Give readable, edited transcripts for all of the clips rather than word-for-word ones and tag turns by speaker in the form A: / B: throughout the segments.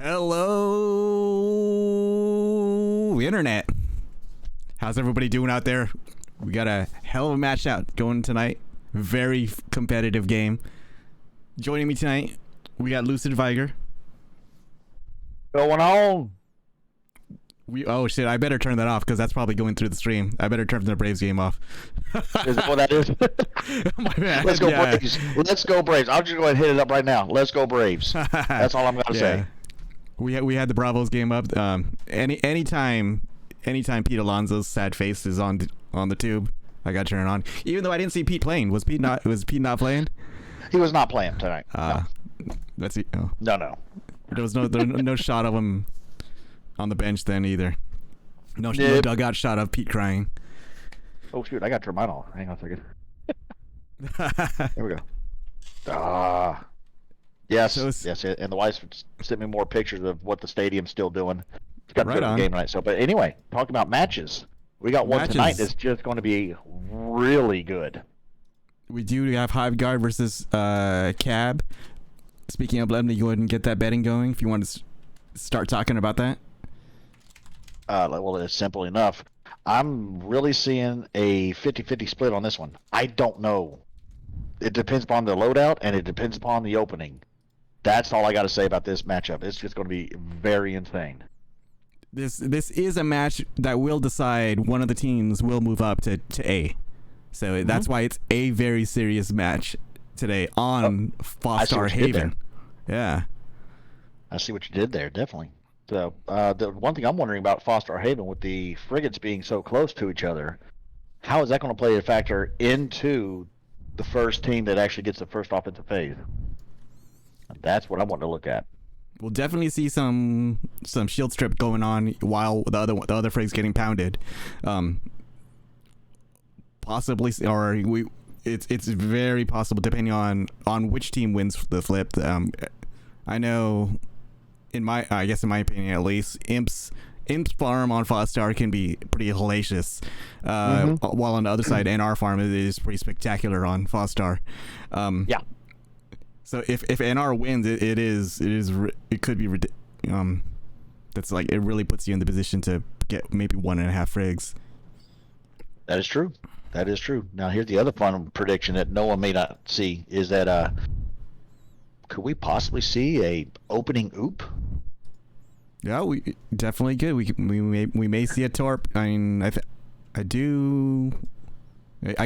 A: Hello, Internet. How's everybody doing out there? We got a hell of a match out going tonight. Very competitive game. Joining me tonight, we got Lucid Viger.
B: Going on.
A: Oh shit, I better turn that off because that's probably going through the stream. I better turn the Braves game off.
B: Is that what that is?
A: My bad.
B: Let's go
A: Yeah.
B: Braves. Let's go Braves. I'll just go ahead and hit it up right now. Let's go Braves. That's all I'm going to say.
A: We had the Bravos game up. Anytime Pete Alonso's sad face is on the tube, I got to turn it on. Even though I didn't see Pete playing. Was Pete not playing?
B: He was not playing tonight. No.
A: That's it. Oh.
B: No.
A: There was no shot of him on the bench then either. No dugout shot of Pete crying.
B: Oh shoot, I got to turn mine off. Hang on a second. There we go. Yes, yes, and the wife sent me more pictures of what the stadium's still doing. It's got
A: right
B: a game tonight. So, but anyway, talking about matches, we got one tonight that's just going to be really good.
A: We do have Hive versus Cab. Speaking of, let me go ahead and get that betting going if you want to start talking about that.
B: Well, it's simple enough. I'm really seeing a 50-50 split on this one. I don't know. It depends upon the loadout, and it depends upon the opening. That's all I got to say about this matchup. It's just going to be very insane.
A: This is a match that will decide one of the teams will move up to A. So that's why it's a very serious match today on Foster Haven. Yeah.
B: I see what you did there, definitely. So the one thing I'm wondering about Foster Haven with the frigates being so close to each other, how is that going to play a factor into the first team that actually gets the first offensive phase? That's what I want to look at.
A: We'll definitely see some shield strip going on while the other frig's getting pounded. Possibly, or it's very possible depending on which team wins the flip. I know. I guess in my opinion at least, Imp's farm on Foster can be pretty hellacious, while on the other side, NR farm is pretty spectacular on Foster.
B: Yeah.
A: So if NR wins, it could be that's like it really puts you in the position to get maybe 1.5 frigs.
B: That is true. That is true. Now here's the other fun prediction that no one may not see is that could we possibly see a opening oop?
A: Yeah, we definitely could. We may see a torp. I mean, I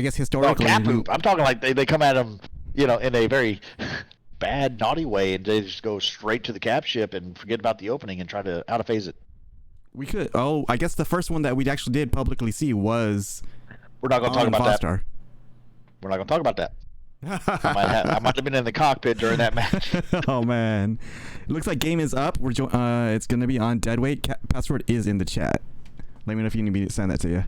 A: guess historically.
B: Cap oop. I'm talking like they come at them, in a very bad, naughty way, and they just go straight to the cap ship and forget about the opening and try to out of phase it.
A: We could. Oh, I guess the first one that we actually did publicly see was.
B: We're not going to talk about
A: Foster.
B: that. We're not going to talk about that. I might have been in the cockpit during that match.
A: Oh man, it looks like game is up. It's gonna be on deadweight. Password is in the chat. Let me know if you need me to send that to you.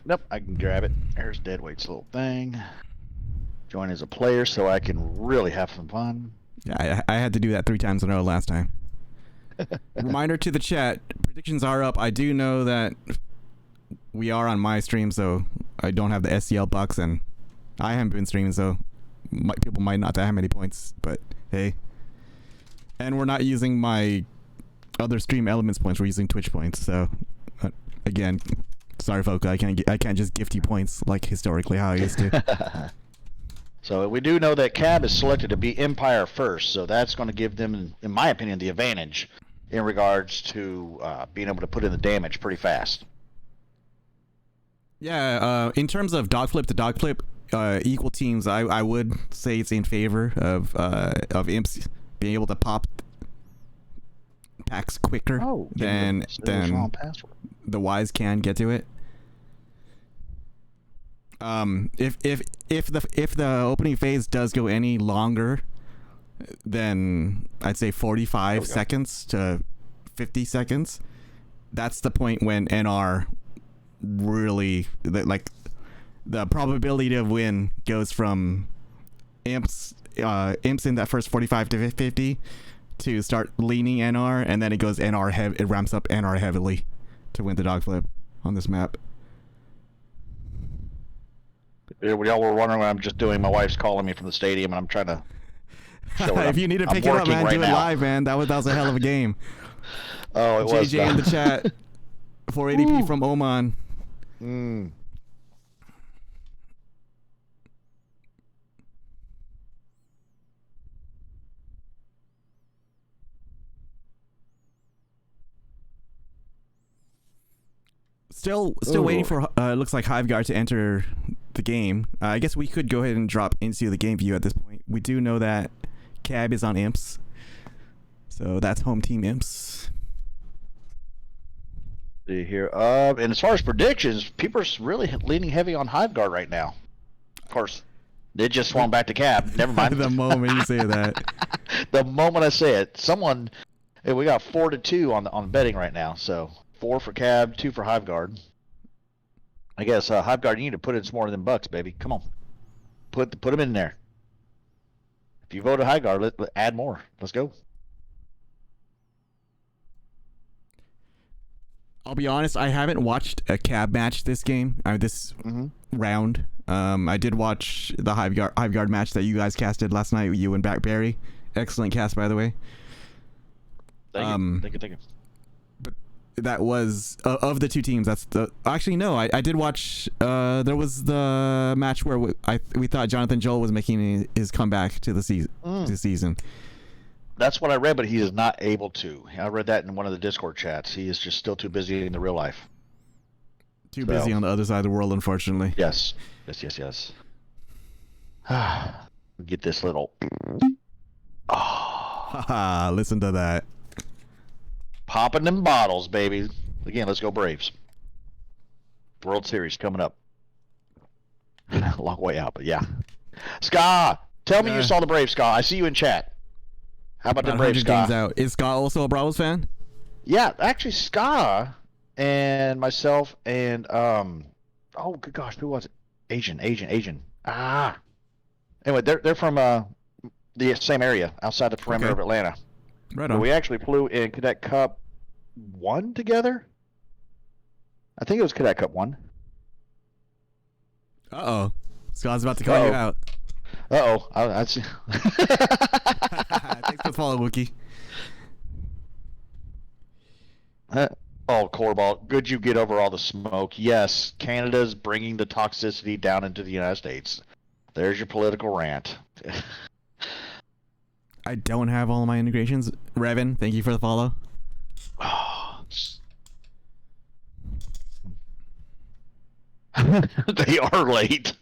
B: Nope, I can grab it. There's deadweight's little thing. Join as a player so I can really have some fun.
A: Yeah, I had to do that 3 times in a row last time. Reminder to the chat: predictions are up. I do know that we are on my stream, so I don't have the SCL bucks and. I haven't been streaming, so people might not have many points, but hey. And we're not using my other stream elements points. We're using Twitch points. So again, sorry, folks. I can't just gift you points like historically how I used to.
B: So we do know that Cab is selected to be Empire first, so that's going to give them, in my opinion, the advantage in regards to being able to put in the damage pretty fast.
A: Yeah. In terms of dogflip to dogflip. Equal teams, I would say it's in favor of imps being able to pop packs quicker than the Ys can get to it. If the opening phase does go any longer than I'd say 45 seconds to 50 seconds, that's the point when NR really the probability of win goes from imps in that first 45 to 50 to start leaning NR, and then it goes NR it ramps up NR heavily to win the dog flip on this map.
B: Yeah, we all were wondering what I'm just doing. My wife's calling me from the stadium, and I'm trying to
A: If you need to pick it up, man, do it live, man. That was a hell of a game.
B: Oh, it was.
A: JJ in the chat. 480p from Oman. Still waiting for looks like Hiveguard to enter the game. I guess we could go ahead and drop into the game view at this point. We do know that Cab is on Imps, so that's home team Imps.
B: See here, and as far as predictions, people are really leaning heavy on Hiveguard right now. Of course, they just swung back to Cab. Never mind.
A: The moment you say that,
B: the moment I say it, hey, we got 4-2 on betting right now. So 4 for Cab, 2 for Hiveguard. I guess Hiveguard, you need to put in some more than bucks, baby. Come on, put them in there. If you vote a Hiveguard, let add more. Let's go.
A: I'll be honest, I haven't watched a Cab match this game, this round. I did watch the Hiveguard match that you guys casted last night, you and Barry. Excellent cast, by the way.
B: Thank you.
A: But that was of the two teams. Actually no. I did watch. There was the match where we thought Jonathan Joel was making his comeback to the season. This season.
B: That's what I read, but he is not able to. I read that in one of the Discord chats. He is just still too busy in the real life.
A: Too busy on the other side of the world, unfortunately.
B: Yes. Get this little.
A: Oh. Listen to that.
B: Popping them bottles, baby. Again, let's go Braves. World Series coming up. A long way out, but yeah. Ska, tell me you saw the Braves, Ska. I see you in chat. How about the Braves, Ska?
A: Games out. Is Ska also a Bravos fan?
B: Yeah, actually, Ska and myself and oh good gosh, who was it? Asian. Anyway, they're from the same area outside the perimeter of Atlanta.
A: Right on.
B: We actually flew in Cadet Cup 1 together. I think it was Cadet Cup 1.
A: Ska's about to call you out.
B: I see.
A: Thanks for the follow, Wookie.
B: Corball, good you get over all the smoke. Yes, Canada's bringing the toxicity down into the United States. There's your political rant.
A: I don't have all of my integrations. Revan, thank you for the follow.
B: They are late.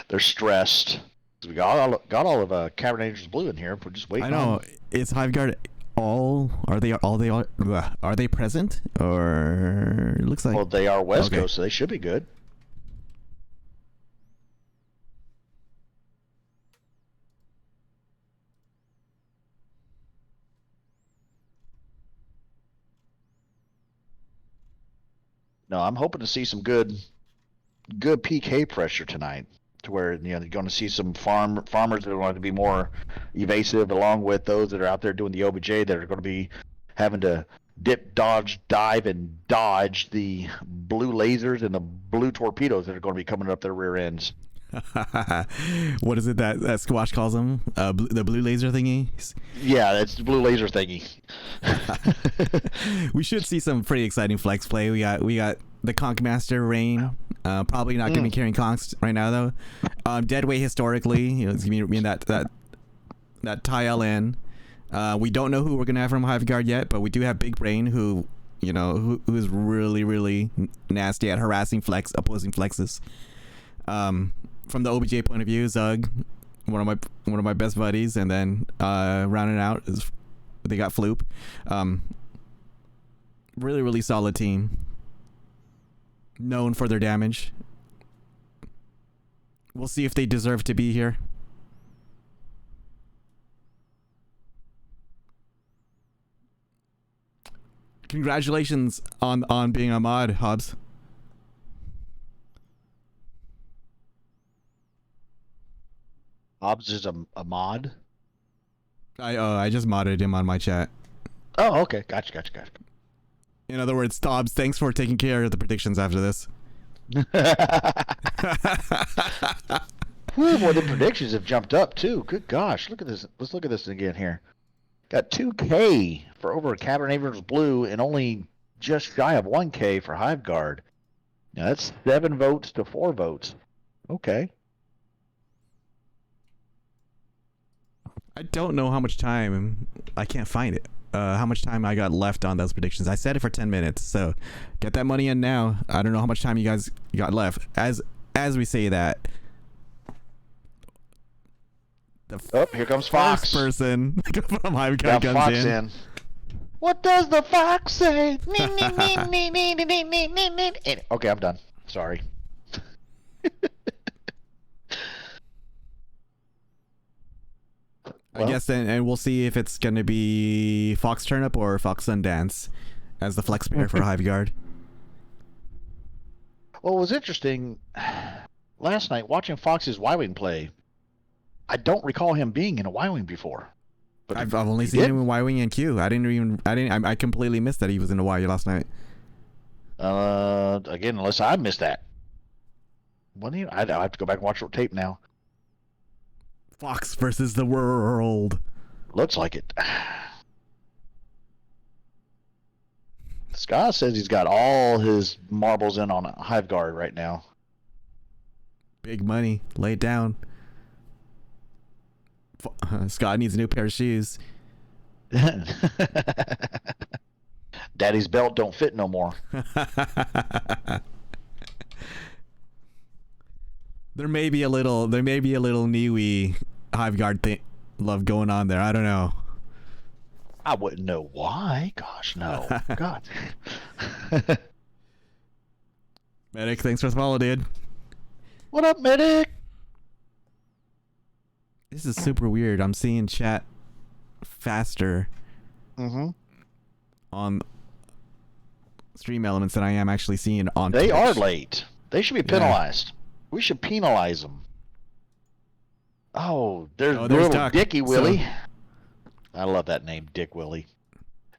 B: They're stressed. We got all of Cabernet Angels Blue in here. We're just waiting.
A: I know. Is Hiveguard are they present, or it looks like?
B: Well, they are West Coast, so they should be good. No, I'm hoping to see some good PK pressure tonight, to where you're going to see some farmers that are going to be more evasive, along with those that are out there doing the OBJ that are going to be having to dip, dodge, dive, and dodge the blue lasers and the blue torpedoes that are going to be coming up their rear ends.
A: What is it that Squash calls them? The blue laser thingy?
B: Yeah, that's the blue laser thingy.
A: We should see some pretty exciting flex play. We got the Conch Master Rain. Probably not going to be carrying Conchs right now though. Deadweight historically, it's going to be in that tile in. We don't know who we're going to have from Hiveguard yet, but we do have Big Brain, who is really, really nasty at harassing opposing flexes. From the OBJ point of view, Zug, one of my best buddies, and then rounding out is they got Floop. Really, really solid team. Known for their damage. We'll see if they deserve to be here. Congratulations on being a mod, Hobbs.
B: Hobbs is a mod?
A: I just modded him on my chat.
B: Oh, okay. Gotcha.
A: In other words, Hobbs, thanks for taking care of the predictions after this.
B: Whew, boy, the predictions have jumped up too. Good gosh, look at this. Let's look at this again here. Got 2K for over Cabernet Blue and only just shy of 1K for Hive Guard. Now that's 7 votes to 4 votes. Okay.
A: I don't know how much time. I can't find it. How much time I got left on those predictions? I set it for 10 minutes, so get that money in now. I don't know how much time you guys got left. As we say that.
B: Oh, here comes Fox.
A: First person from Hive
B: Got
A: comes
B: Fox
A: in.
B: in. What does the fox say? Okay, I'm done. Sorry.
A: I guess then, and we'll see if it's going to be Fox Turnip or Fox Sundance as the flex pair for Hive Guard.
B: Well, it was interesting last night watching Fox's Y-Wing play. I don't recall him being in a Y-Wing before. But
A: I've only seen him in Y-Wing and Q. I completely missed that he was in a Y last night.
B: Again, unless I missed that. I have to go back and watch the tape now.
A: Fox versus the world.
B: Looks like it. Scott says he's got all his marbles in on Hive Guard right now.
A: Big money. Lay it down. Scott needs a new pair of shoes.
B: Daddy's belt don't fit no more.
A: There may be a little Niwi Hive Guard love going on there. I don't know.
B: I wouldn't know why. Gosh, no. God.
A: Medic, thanks for the follow, dude.
B: What up, Medic?
A: This is super weird. I'm seeing chat faster on Stream Elements than I am actually seeing on
B: They
A: Twitch.
B: are late. They should be penalized. We should penalize them. Oh, there's little
A: Duck.
B: Dicky Willie. I love that name, Dick Willie.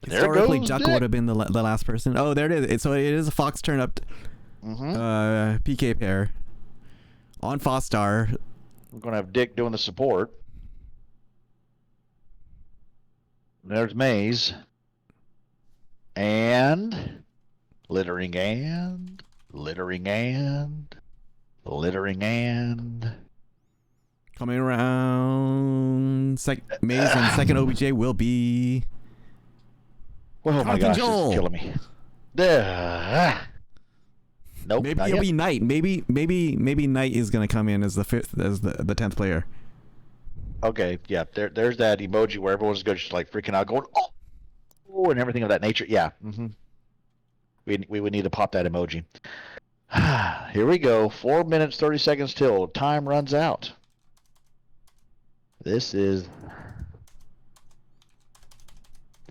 B: There
A: Historically,
B: goes
A: Duck
B: Dick.
A: would have been the last person. Oh, there it is. So it is a Fox Turnip PK pair on Fostar.
B: We're going to have Dick doing the support. There's Maze. And littering and
A: Coming around. Maze and second OBJ will be.
B: Oh my gosh, this is killing me. Nope.
A: Maybe it'll be Knight. Maybe Knight is gonna come in as the 10th player.
B: Okay, yeah. There's that emoji where everyone's just like freaking out, going oh, and everything of that nature. Yeah. We would need to pop that emoji. Here we go. 4 minutes 30 seconds till time runs out. This is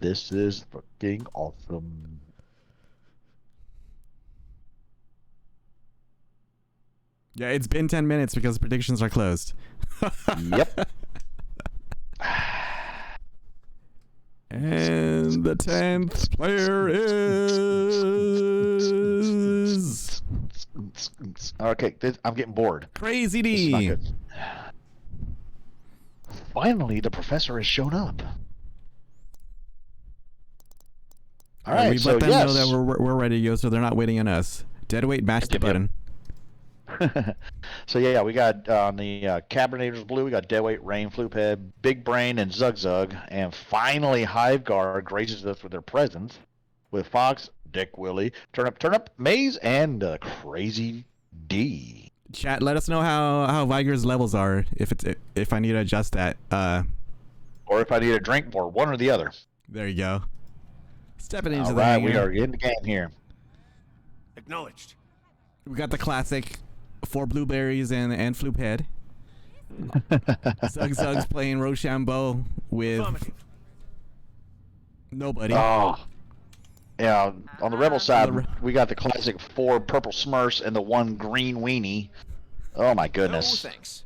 B: fucking awesome.
A: Yeah, it's been 10 minutes because predictions are closed.
B: Yep.
A: And the 10th player is
B: Okay, I'm getting bored.
A: Crazy
B: This is not
A: D.
B: good. Finally, the professor has shown up. All right,
A: We
B: so
A: let them
B: yes.
A: know that we're ready to go, so they're not waiting on us. Deadweight, mash the
B: Yep, yep.
A: button.
B: So yeah, we got on the Cabernators Blue, we got Deadweight, Rain, Floophead, Big Brain, and Zug Zug, and finally Hive Guard graces us with their presence with Fox, Dick Willie, Turnip, Maze, and Crazy D.
A: Chat, let us know how Viger's levels are if I need to adjust that.
B: Or if I need a drink more, one or the other.
A: There you go. Stepping into
B: All
A: the
B: right,
A: hangar.
B: we are in the game here.
C: Acknowledged.
A: We got the classic 4 blueberries and Floophead. Zug Zug's playing Rochambeau with nobody.
B: Oh. Yeah, on the Rebel side, we got the classic 4 purple Smurfs and the 1 green weenie. Oh my goodness.
C: No thanks.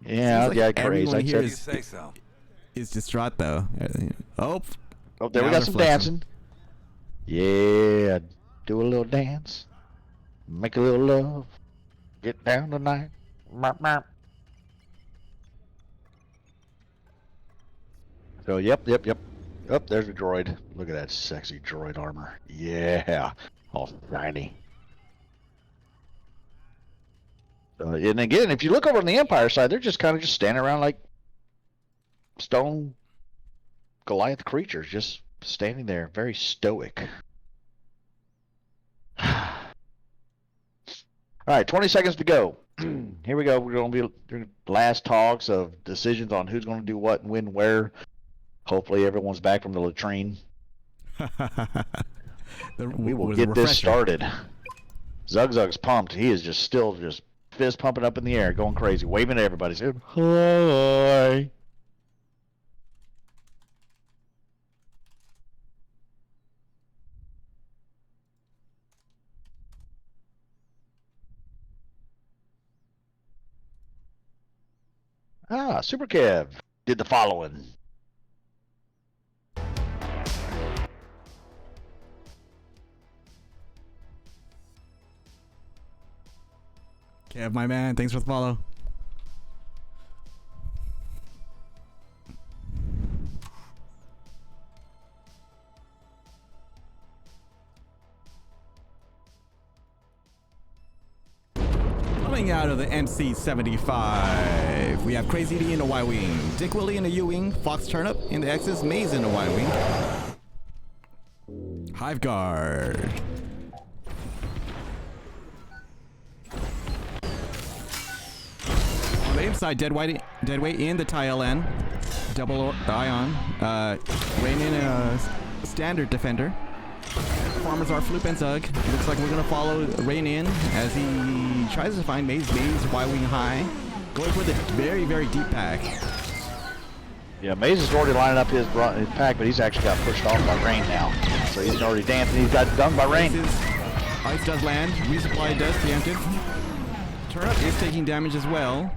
B: Yeah,
A: Seems
B: yeah,
A: like
B: crazy.
A: everyone here
C: You say so.
A: is distraught though. Oh,
B: There we
A: now
B: got
A: they're
B: some
A: flexing.
B: dancing. Yeah, do a little dance. Make a little love. Get down tonight. So, yep. Oh, there's the droid. Look at that sexy droid armor. Yeah. All shiny. And again, if you look over on the Empire side, they're just kind of just standing around like stone Goliath creatures, just standing there, very stoic. All right, 20 seconds to go. Here we go. We're going to be doing last talks of decisions on who's going to do what and when, where. Hopefully everyone's back from the latrine. We will get this started. Zug's pumped. He is still fist pumping up in the air, going crazy, waving at everybody. Saying, hi. Super Kev did the following.
A: Kev, my man, thanks for the follow. Coming out of the MC-75, we have Crazy D in the Y-Wing, Dick Willie in the U-Wing, Fox Turnip in the X's, Maze in the Y-Wing, Hive Guard. On the inside, Deadweight in the TIE LN, double ion, Rain in a standard defender. Farmers are Floop and Zug. Looks like we're gonna follow Rain in as he tries to find Maze Y-Wing high. Going for the very, very deep pack.
B: Yeah, Maze is already lining up his pack, but he's actually got pushed off by Rain now. So he's already dancing. He's got done by Rain.
A: Ice does land. Resupply does preempted. Turnip is taking damage as well.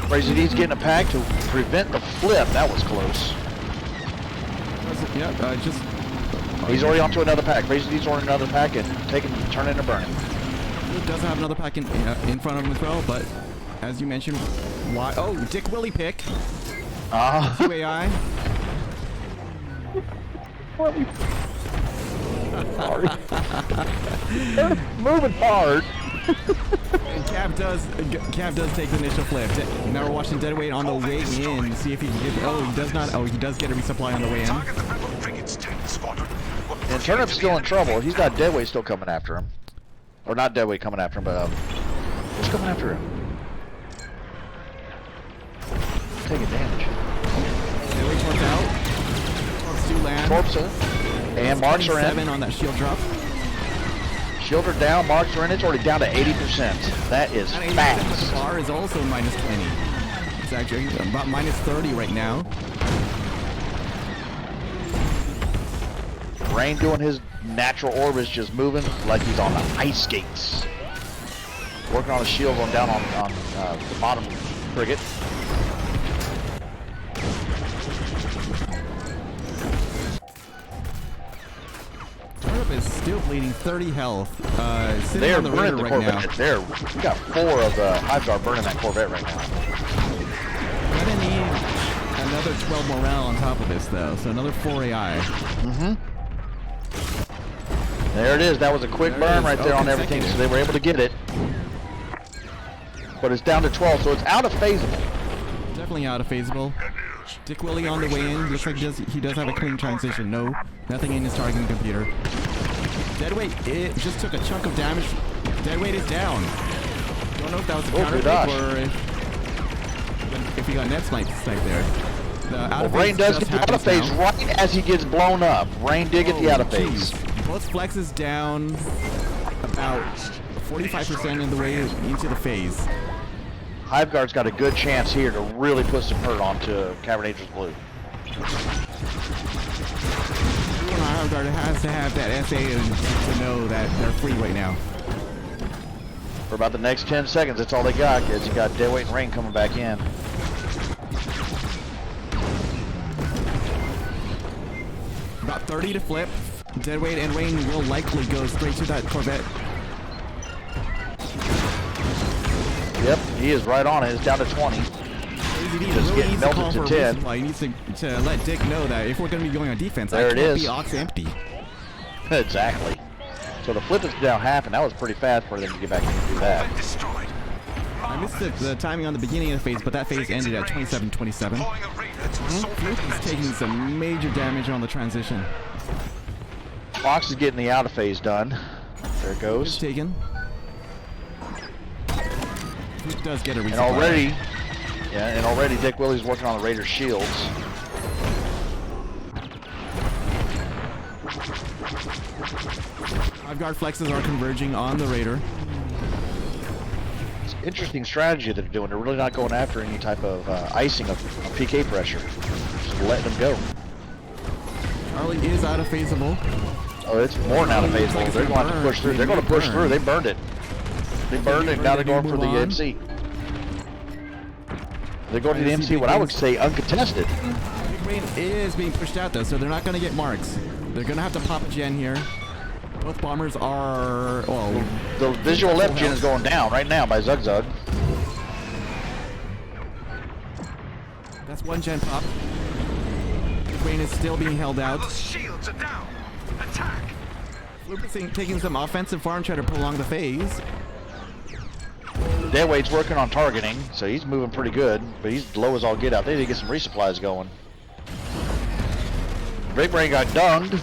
B: Crazy D's getting a pack to prevent the flip. That was close.
A: Yep,
B: he's already onto another pack. Crazy D's on another pack and turning and burning.
A: He does have another pack in front of him as well, but as you mentioned, why? Oh, Dick Willie pick. QAI.
B: Sorry. They're moving hard.
A: Cav does take the initial flip. Now we're watching Deadweight on the way in. See if he can get. Oh, he does not. Oh, he does get a resupply on the way in.
B: And Turnip's still in trouble. He's got Deadweight still coming after him. Or not Deadweight coming after him, but who's coming after him? Taking damage.
A: Deadweight torps out. Torps do land.
B: Torps in. And marks are in.
A: 7 on that shield drop.
B: Shield are down, marks are in. It's already down to 80%. That is fast.
A: The bar is also minus 20. It's actually about minus 30 right now.
B: Rain doing his natural orbits, just moving like he's on the ice skates. Working on his shield going down on the bottom frigate.
A: Turnip is still bleeding 30 health. Sitting
B: They're
A: on the
B: burning
A: radar
B: the
A: right
B: Corvette.
A: now.
B: We got 4 of the Hive Guard burning that Corvette right now.
A: Gonna need another 12 morale on top of this though, so another 4 AI.
B: There it is. That was a quick burn right there on everything, so they were able to get it. But it's down to 12, so it's out of phasable.
A: Definitely out of phasable. Dick Willie on the way in. Looks like he does have a clean transition. No, nothing in his targeting computer. Deadweight, it just took a chunk of damage. Deadweight is down. Don't know if that was a counter pick or if he got net snipe there.
B: Rain does get the out of phase right as he gets blown up. Rain did get the out of phase.
A: Both flexes down about 45% in the way into the phase.
B: Hive Guard's got a good chance here to really put some hurt onto Cabernet Blue.
A: Hive Guard has to have that SA to know that they're free right now.
B: For about the next 10 seconds, that's all they got, because you got Deadweight and Rain coming back in.
A: About 30 to flip. Deadweight and Rain will likely go straight to that Corvette.
B: Yep, he is right on it. It's down to 20.
A: ADT
B: Just
A: really
B: getting
A: needs to call
B: melted
A: for
B: to
A: a
B: 10.
A: resupply. He needs to let Dick know that if we're going to be going on defense,
B: There
A: I
B: it
A: can't
B: is.
A: be Ox empty.
B: Exactly. So the flip is now happened. That was pretty fast for them to get back and do that.
C: Destroyed.
A: I missed the timing on the beginning of the phase, but that phase ended at 27-27.
C: Deploying a Raider to assault their
A: Fluke is
C: defenses.
A: taking some major damage on the transition.
B: Fox is getting the out of phase done. There it
A: It's
B: goes.
A: taken. Fluke does get a resupply.
B: And already Dick Willie's working on the Raider shields.
A: Hive guard flexes are converging on the Raider.
B: It's an interesting strategy that they're doing. They're really not going after any type of icing of PK pressure. Just letting them go.
A: Charlie is out of phaseable.
B: Oh, it's more than out of phase. They're going to push through. They're going to push through. They burned it. They burned it. Now they're going for the MC. They're going to the MC, what I would say, uncontested.
A: Big Rain is being pushed out though, so they're not going to get marks. They're going to have to pop a gen here. Both bombers are, well,
B: The visual left gen is going down right now by Zug Zug.
A: that's one gen pop. Big Rain is still being held out.
C: Those shields are down. Attack.
A: Fluke is taking some offensive farm, trying to prolong the phase.
B: Deadweight's working on targeting, so he's moving pretty good, but he's low as all get out. They need to get some resupplies going. Big Brain got dunged.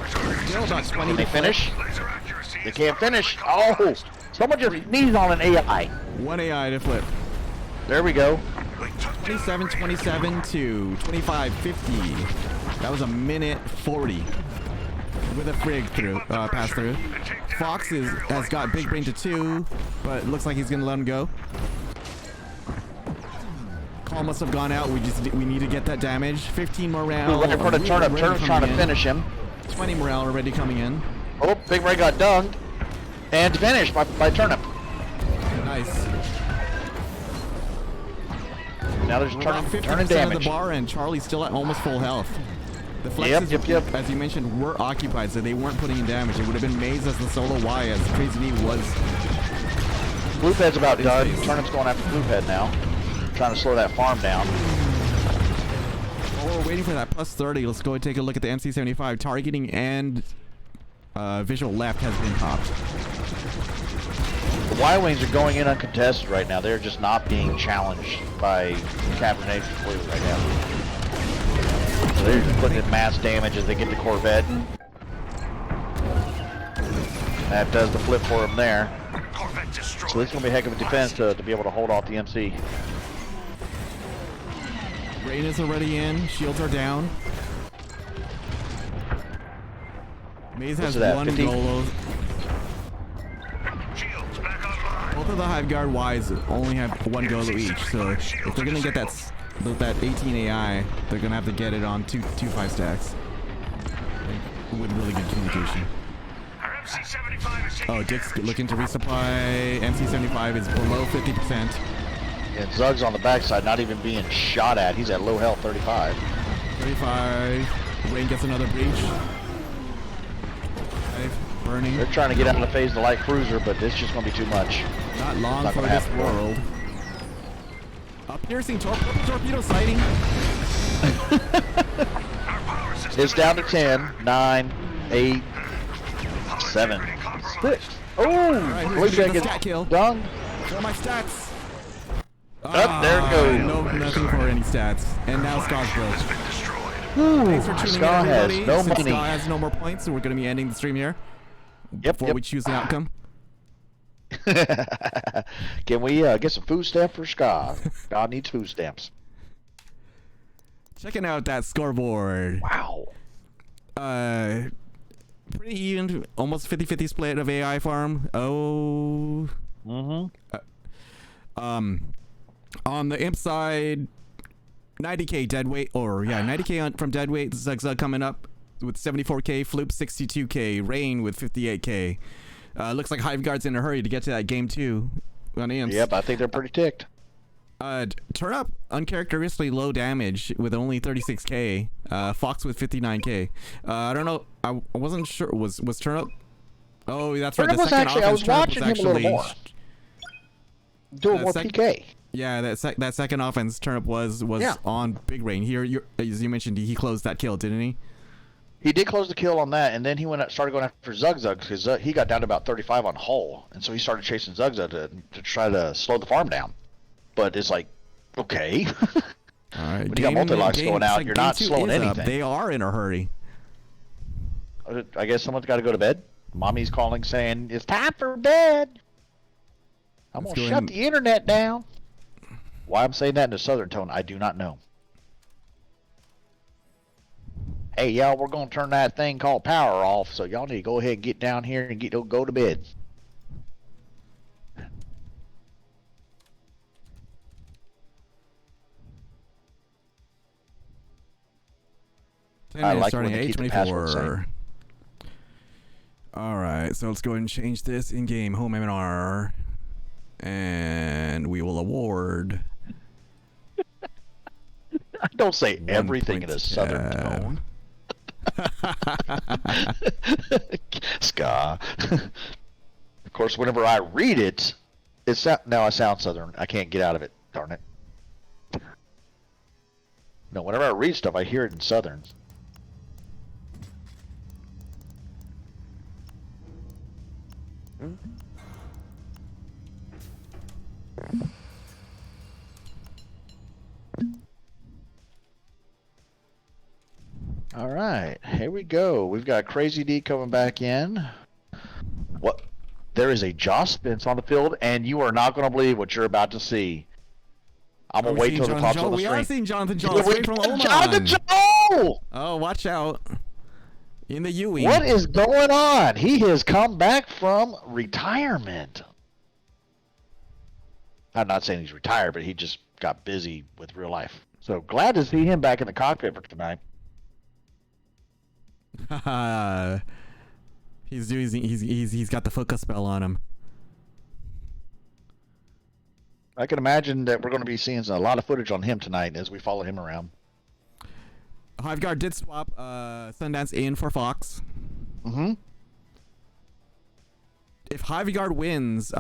A: Still about 20
B: Can they
A: to
B: finish?
C: Laser accuracy.
B: They can't finish. Oh, someone just sneezed on an AI.
A: One AI to flip.
B: There we go.
A: 27-27 to 25-50. That was a minute 40 with a frig through, pass through. Fox has got Big Brain to 2, but it looks like he's gonna let him go. Call must have gone out. We need to get that damage. 15 morale.
B: Right in front of Turnip. Turnip's trying to finish him.
A: 20 morale already coming in.
B: Oh, Big Brain got dunged. And finished by Turnip.
A: Nice.
B: Now there's
A: We're about
B: turning
A: 50% of
B: damage.
A: the bar, and Charlie's still at almost full health. The flexes,
B: Yep.
A: as you mentioned, were occupied, so they weren't putting in damage. It would have been Maze as the solo Y, as Crazy D was.
B: Bluehead's about
A: His
B: done.
A: face.
B: Turnip's going after Bluehead now. Trying to slow that farm down.
A: While we're waiting for that plus 30, let's go and take a look at the MC75. Targeting and visual left has been popped.
B: The Y-Wings are going in uncontested right now. They're just not being challenged by Captain Nate's fleet right now. So they're just putting in mass damage as they get the Corvette. That does the flip for them there.
C: Corvette destroyed.
B: So it's going to be a heck of a defense to be able to hold off the MC.
A: Rain is already in. Shields are down. Maze has
B: that,
A: one
B: 50?
A: Golo.
C: Shields back online.
A: Both of the Hive Guard Ys only have one Golo each, so if they're gonna get that 18 AI, they're gonna have to get it on two 5 stacks. With really good communication.
C: Our MC-75 is taking
A: Oh, Dick's looking to resupply. MC75 is below 50%.
B: And Zug's on the backside, not even being shot at. He's at low health, 35.
A: 35. Rain gets another breach. 5. Burning.
B: They're trying to get out of the phase of the light cruiser, but it's just going to be too much.
A: Not long
B: Not
A: for
B: gonna
A: this
B: happen.
A: world. A piercing torpedo sighting.
C: our power system.
B: It's down to 10, 9, 8, 7, 6. Oh!
A: Alright, who's
B: Boy,
A: gonna get the stat kill?
B: Done.
A: For my stats.
B: There it goes.
A: No, nothing for any stats. And now Ska's broke.
C: Been destroyed.
A: Thanks for tuning in,
B: Ska has
A: everybody.
B: no
A: Since
B: money.
A: Ska has no more points, so we're going to be ending the stream here. Before we choose the outcome.
B: Can we get some food stamp for Ska? Ska needs food stamps.
A: Checking out that scoreboard.
B: Wow.
A: Pretty even, almost 50-50 split of AI farm. Oh. On the imp side, 90k deadweight, 90k from deadweight. Zug coming up with 74k. Floop 62k. Rain with 58k. Looks like Hive Guard's in a hurry to get to that game 2 on imps.
B: Yep, I think they're pretty ticked.
A: Turn up uncharacteristically low damage with only 36k. Fox with 59k. I don't know. I wasn't sure. Was Turn up? Oh, that's right.
B: Turn Up
A: The
B: was
A: second
B: actually, I
A: offense
B: was
A: Turn Up
B: watching him a little more. doing more PK.
A: Yeah, that second offense turnip was on Big Rain. Here, as you mentioned, he closed that kill, didn't he?
B: He did close the kill on that, and then he started going after Zug because he got down to about 35 on Hull, and so he started chasing Zug to try to slow the farm down. But it's like, okay.
A: All right.
B: When you got multi-locks going out, you're not slowing anything.
A: They are in a hurry.
B: I guess someone's got to go to bed. Mommy's calling saying, it's time for bed. I'm going to shut the internet down. Why I'm saying that in a southern tone, I do not know. Hey, y'all, we're going to turn that thing called power off, so y'all need to go ahead and get down here and go to bed.
A: I like starting at 8:24. All right, so let's go ahead and change this in-game home MNR, and we will award.
B: Don't say everything in a southern tone. Ska. Of course, whenever I read it, now I sound southern. I can't get out of it. Darn it. No, whenever I read stuff, I hear it in southern. All right, here we go. We've got Crazy D coming back in. What? There is a Josh Spence on the field, and you are not going to believe what you're about to see. I'm going to wait till the pops on the screen.
A: We are seeing Jonathan Joel straight from Oman.
B: Jonathan Joel!
A: Oh, watch out. In the Ewing.
B: What is going on? He has come back from retirement. I'm not saying he's retired, but he just got busy with real life. So glad to see him back in the cockpit for tonight.
A: He's got the focus spell on him.
B: I can imagine that we're going to be seeing a lot of footage on him tonight as we follow him around.
A: Hiveguard did swap Sundance in for Fox.
B: Mm-hmm.
A: If Hiveguard wins,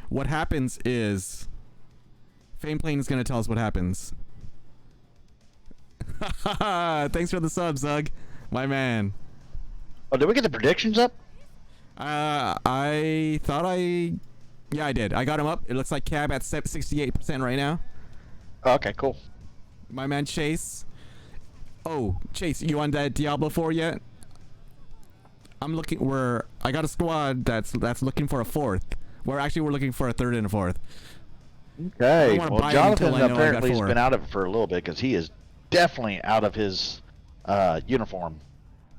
A: what happens is Fame Plane is going to tell us what happens. Thanks for the sub, Zug. My man.
B: Oh, did we get the predictions up?
A: I thought yeah, I did. I got him up. It looks like Cab at 68% right now.
B: Oh, okay, cool.
A: My man Chase. Oh, Chase, you on that Diablo 4 yet? I'm looking. I got a squad that's looking for a fourth. We're looking for a third and a fourth.
B: Okay. Well, Jonathan apparently has been out of it for a little bit because he is definitely out of his uniform,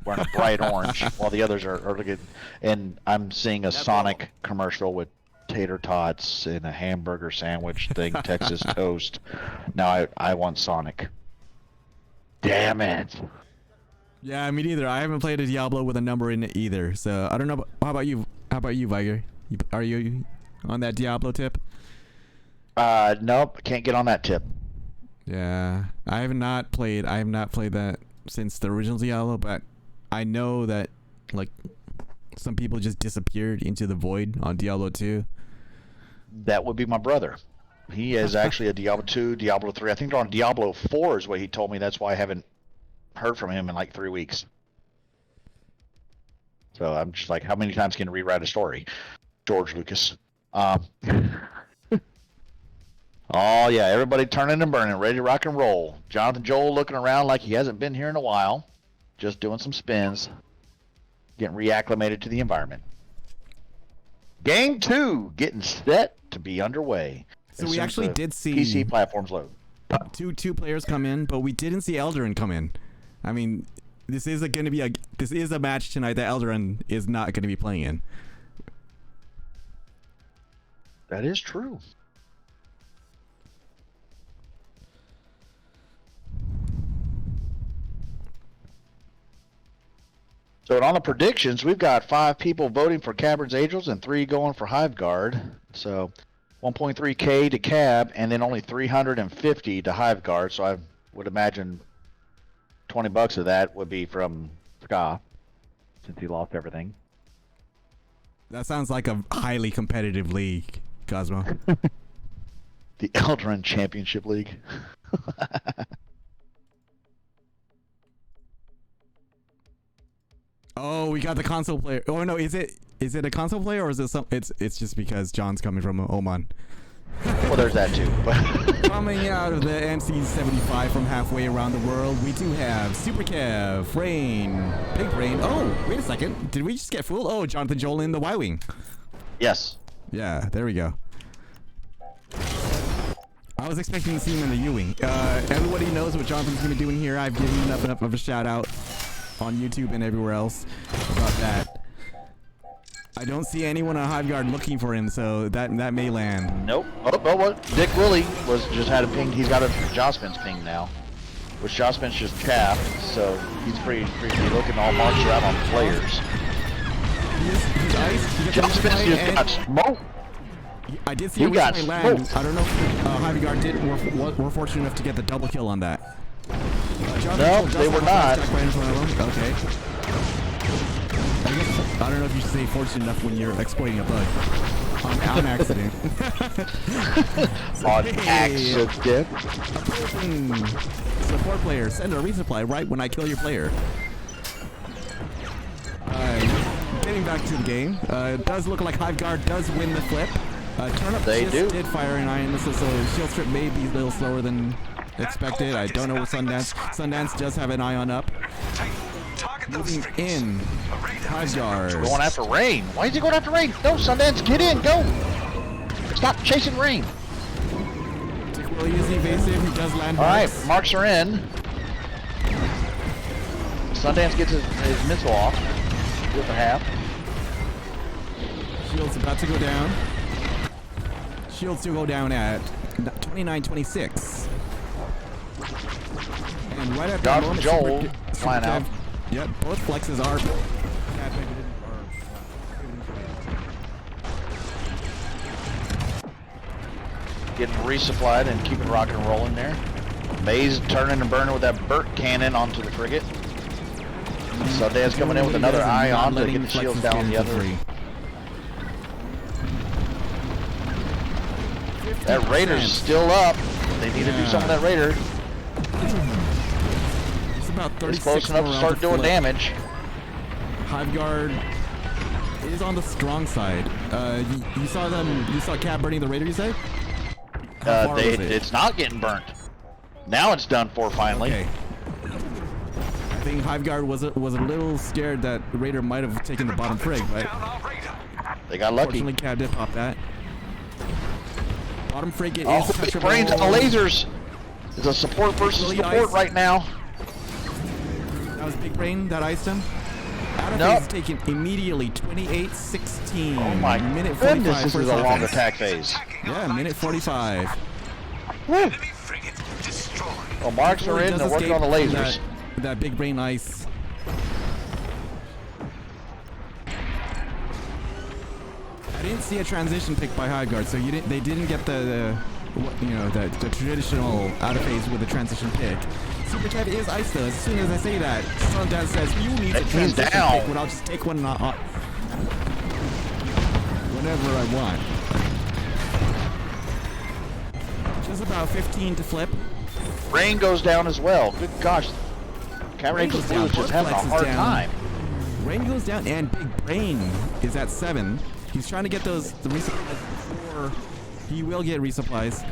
B: wearing a bright orange, while the others are looking. And I'm seeing a Sonic commercial with tater tots and a hamburger sandwich thing, Texas toast. Now I want Sonic. Damn it.
A: Yeah, me neither. I haven't played a Diablo with a number in it either. So I don't know. How about you? How about you, Viger? Are you on that Diablo tip?
B: Nope. Can't get on that tip.
A: Yeah, I have not played that since the original Diablo, but I know that like some people just disappeared into the void on Diablo 2.
B: That would be my brother. He is actually a Diablo 2, Diablo 3. I think they're on Diablo 4 is what he told me. That's why I haven't heard from him in like 3 weeks. So I'm just like, how many times can you rewrite a story? George Lucas. Oh, yeah, everybody turning and burning, ready to rock and roll. Jonathan Joel looking around like he hasn't been here in a while. Just doing some spins. Getting reacclimated to the environment. Game 2 getting set to be underway.
A: So we actually did see
B: PC platforms load.
A: Two players come in, but we didn't see Eldarin come in. I mean, this is a match tonight that Eldarin is not going to be playing in.
B: That is true. So on the predictions, we've got 5 people voting for Cavern's Angels and 3 going for Hiveguard. So 1.3K to Cab, and then only 350 to Hiveguard. So I would imagine $20 of that would be from Ska, since he lost everything.
A: That sounds like a highly competitive league, Cosmo.
B: The Eldrin Championship League.
A: Oh, we got the console player. Oh no, is it a console player or is it some? It's just because John's coming from Oman.
B: Well, there's that too.
A: Coming out of the MC75 from halfway around the world, we do have Super Kev, Rain, Big Brain. Oh, wait a second. Did we just get fooled? Oh, Jonathan Joel in the Y-Wing.
B: Yes.
A: Yeah, there we go. I was expecting to see him in the U-Wing. Everybody knows what Jonathan's going to be doing here. I've given enough of a shout out on YouTube and everywhere else about that. I don't see anyone on Hive Guard looking for him, so that may land.
B: Nope. Oh, what? Dick Willie just had a ping. He's got a Jospin's ping now, which Jospin's just capped, so he's free to be looking. All marks are out on players.
A: He's iced.
B: Jospin's just got smoked.
A: I did see a replay land. I don't know if Hive Guard were fortunate enough to get the double kill on that.
B: No, they were not.
A: Okay. I don't know if you should say fortunate enough when you're exploiting a bug. On accident.
B: On accident.
A: Support player, send a resupply right when I kill your player. Getting back to the game, it does look like Hive Guard does win the flip. Turnip did fire an iron missile, so shield strip may be a little slower than expected. I don't know what Sundance. Sundance does have an ion up. Moving in. Hive Guard.
B: Going after Rain. Why is he going after Rain? No, Sundance, get in, go! Stop chasing Rain.
A: Dick Willie is evasive. He does land.
B: Alright, marks are in. Sundance gets his missile off. With a half.
A: Shield's about to go down. Shields to go down at 29-26. And right at that moment,
B: Joel flying out.
A: Yep, both flexes are.
B: Getting resupplied and keeping rocking and rolling there. Maze turning and burning with that Burt cannon onto the frigate. Sundance coming in with another ion to get the shields down on the other. That Raider's still up. They need to do some of that Raider.
A: It's about 36.
B: It's close enough to start doing damage.
A: Hive Guard is on the strong side. You saw them. You saw Cat burning the Raider. You say?
B: It's not getting burnt. Now it's done for finally.
A: Okay. I think Hive Guard was a little scared that Raider might have taken the bottom frig, but
B: they got lucky.
A: Fortunately, Cat did pop that. Bottom frigate is
B: touchable. Brains on the lasers. It's a support versus support right now.
A: That was Big Brain that iced him. Nope. Is taken immediately 28-16.
B: Oh my
A: minute 45
B: goodness, this is a long attack phase.
A: Yeah, minute 45.
B: Woo. Well, marks are in, they're working on the lasers.
A: That Big Brain ice. I didn't see a transition pick by Hive Guard, so they didn't get the traditional out of phase with the transition pick. Super Kev is ice though. As soon as I say that, Sundance says you need to transition pick, but I'll just take one whenever I want. Just about 15 to flip.
B: Rain goes down as well. Good gosh. Cat Rain goes down. Just having a hard time.
A: Rain goes down, and Big Brain is at 7. He's trying to get the resupplies before he will get resupplies.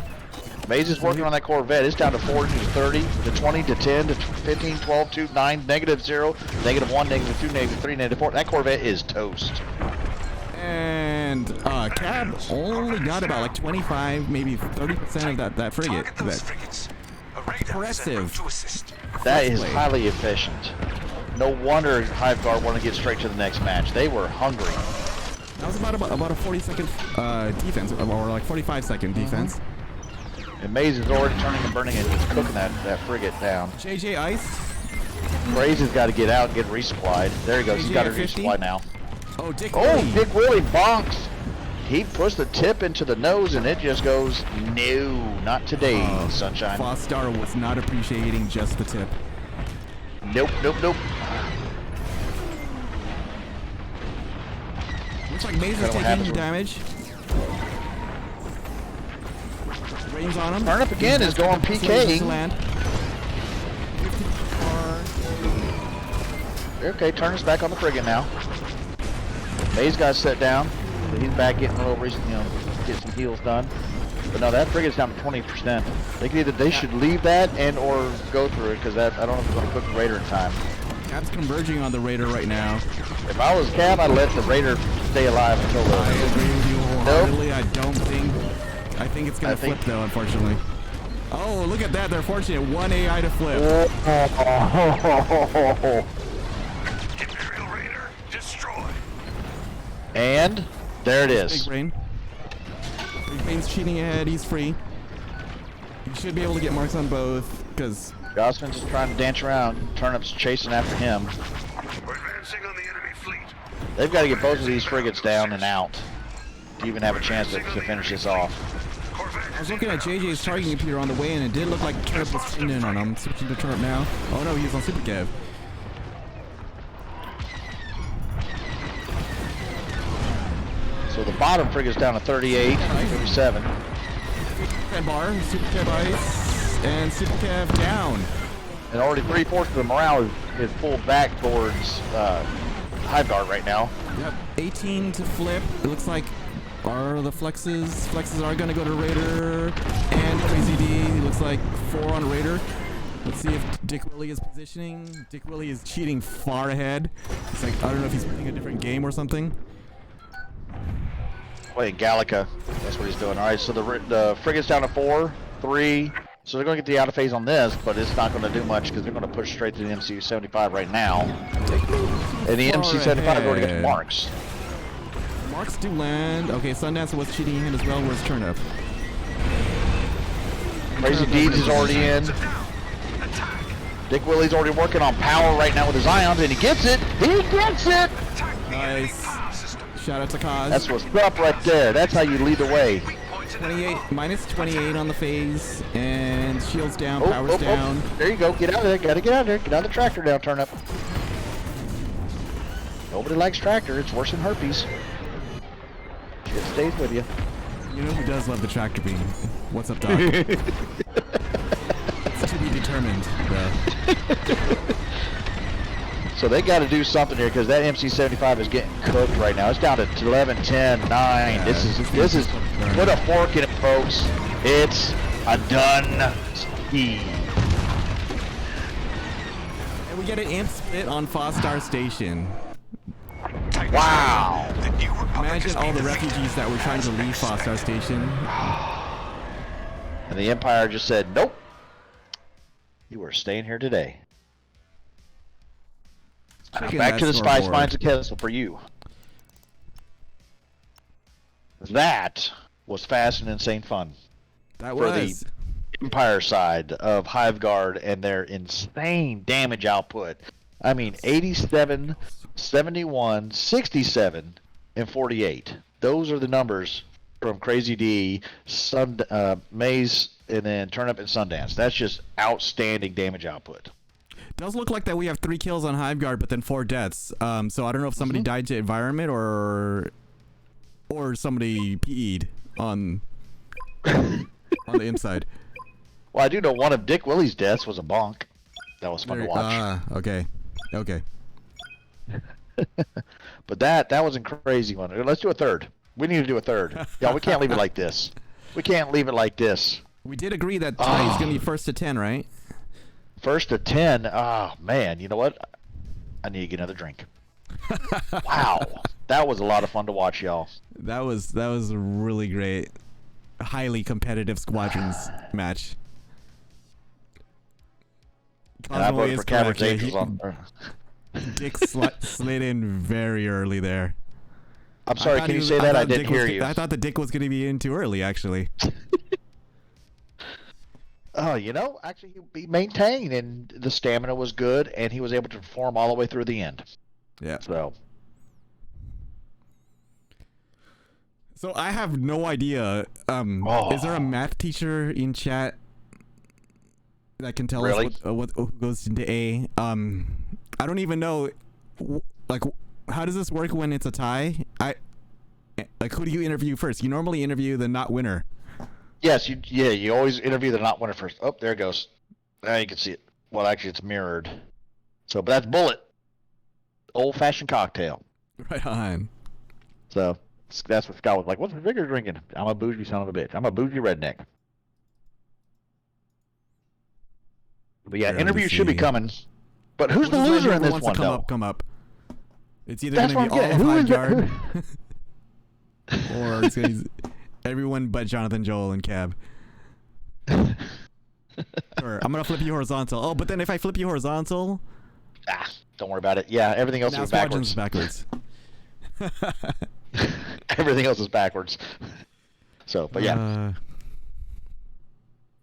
B: Maze is working on that Corvette. It's down to 40 to 30, to 20 to 10 to 15, 12, 2, 9, -0, -1, -2, -3, -4. That Corvette is toast.
A: And Cab only got about like 25, maybe 30% of that frigate. Impressive.
B: That is highly efficient. No wonder Hive Guard want to get straight to the next match. They were hungry.
A: That was about a 40-second defense, or like 45-second defense.
B: And Maze is already turning and burning and just cooking that frigate down.
A: JJ Ice.
B: Crazy's got to get out and get resupplied. There he goes. He's got to resupply now.
A: Oh, Dick
B: Willie bonks. He puts the tip into the nose and it just goes, no, not today, sunshine.
A: Fostar was not appreciating just the tip.
B: Nope.
A: Looks like Maze is taking damage. Brains on him.
B: Turnip again is going PKing.
A: Land. 50 car.
B: Okay, Turnip's back on the frigate now. May's got set down. So he's back getting a little, get some heals done. But no, that frigate's down to 20%. They should leave that and or go through it because I don't know if they're going to cook the Raider in time.
A: Cap's converging on the Raider right now.
B: If I was Cap, I'd let the Raider stay alive until the.
A: I agree with you wholeheartedly. Nope. I think it's going to flip though, unfortunately. Oh, look at that. They're fortunate. 1 AI to flip.
C: Imperial Raider destroyed.
B: And there it is.
A: Big Brain. Big Brain's cheating ahead. He's free. He should be able to get marks on both because
B: Gosman's just trying to dance around. Turnip's chasing after him.
C: We're advancing on the enemy fleet.
B: They've got to get both of these frigates down and out to even have a chance to finish this off.
A: I was looking at JJ's targeting computer on the way, and it did look like Turnip was tuned in on him. Switching to Turnip now. Oh no, he's on Super Kev.
B: So the bottom frigate's down to 38, 37.
A: 10 bar, Super Kev ice, and Super Kev down.
B: And already 3/4 of the morale is pulled back towards Hive Guard right now.
A: Yep, 18 to flip. It looks like are the flexes. Flexes are going to go to Raider and Crazy D. It looks like 4 on Raider. Let's see if Dick Willie is positioning. Dick Willie is cheating far ahead. It's like, I don't know if he's playing a different game or something.
B: Wait, Gallica. That's what he's doing. All right, so the frigate's down to 4, 3. So they're going to get the out of phase on this, but it's not going to do much because they're going to push straight to the MC-75 right now. And the MC-75 already got marks.
A: Marks do land. Okay, Sundance was cheating in as well. Where's Turnip?
B: Crazy Deeds is already in. Dick Willie's already working on power right now with his ions, and he gets it. He gets it.
A: Nice. Shout out to Kaz.
B: That's what's up right there. That's how you lead the way.
A: 28, minus 28 on the phase, and shields down, power's down.
B: There you go. Get out of there. Gotta get out of there. Get out of the tractor now, Turnip. Nobody likes tractor. It's worse than herpes. It stays with you.
A: You know who does love the tractor beam? What's up, Doc? It's to be determined, bro.
B: So they got to do something here because that MC-75 is getting cooked right now. It's down to 11, 10, 9.
A: Yeah,
B: this is put a fork in it, folks. It's a done deal.
A: And we get an amp split on Fostar Station.
B: Wow.
A: Imagine all the refugees that were trying to leave Fostar Station.
B: And the Empire just said, nope. You are staying here today. Back to the Spice Mines of Kessel for you. That was fast and insane fun.
A: That
B: for
A: was.
B: The Empire side of Hive Guard and their insane damage output. I mean, 87, 71, 67, and 48. Those are the numbers from Crazy D, Maze, and then Turnip and Sundance. That's just outstanding damage output.
A: Does look like that we have 3 kills on Hive Guard, but then 4 deaths. So I don't know if somebody died to environment or somebody PE'd on the inside.
B: Well, I do know one of Dick Willie's deaths was a bonk. That was fun to watch.
A: Okay.
B: But that was a crazy one. Let's do a third. We need to do a third. Yeah, we can't leave it like this. We can't leave it like this.
A: We did agree that tonight's gonna be first to 10, right?
B: First to 10. Oh man, you know what? I need to get another drink. Wow, that was a lot of fun to watch, y'all.
A: That was a really great, highly competitive squadrons match.
B: And I voted for Cavern's Angels on.
A: Dick slid in very early there.
B: I'm sorry, can you say that? I didn't hear you.
A: I thought the Dick was going to be in too early, actually.
B: Oh, you know, actually he maintained, and the stamina was good, and he was able to perform all the way through the end.
A: Yeah. So I have no idea. Is there a math teacher in chat that can tell us what who goes into A? I don't even know. Like, how does this work when it's a tie? Who do you interview first? You normally interview the not winner.
B: Yes, you always interview the not winner first. Oh, there it goes. Now you can see it. Well, actually, it's mirrored. So, but that's Bullet. Old-fashioned cocktail.
A: Right on.
B: So that's what Scott was like. What's Viger drinking? I'm a bougie son of a bitch. I'm a bougie redneck. But yeah,
A: Barely
B: interview should be
A: see.
B: coming. But who's the
A: We'll just let
B: loser in
A: whoever
B: this
A: wants
B: one,
A: to come
B: though?
A: up, come up. It's either
B: That's
A: going to
B: what
A: be
B: I'm
A: all
B: getting.
A: of
B: Who is
A: Hive
B: that?
A: Guard, or it's gonna be everyone but Jonathan, Joel, and Cab. Sure, I'm going to flip you horizontal. Oh, but then if I flip you horizontal...
B: Don't worry about it. Yeah, everything else
A: now
B: is backwards.
A: backwards.
B: Everything else is backwards. So, but yeah.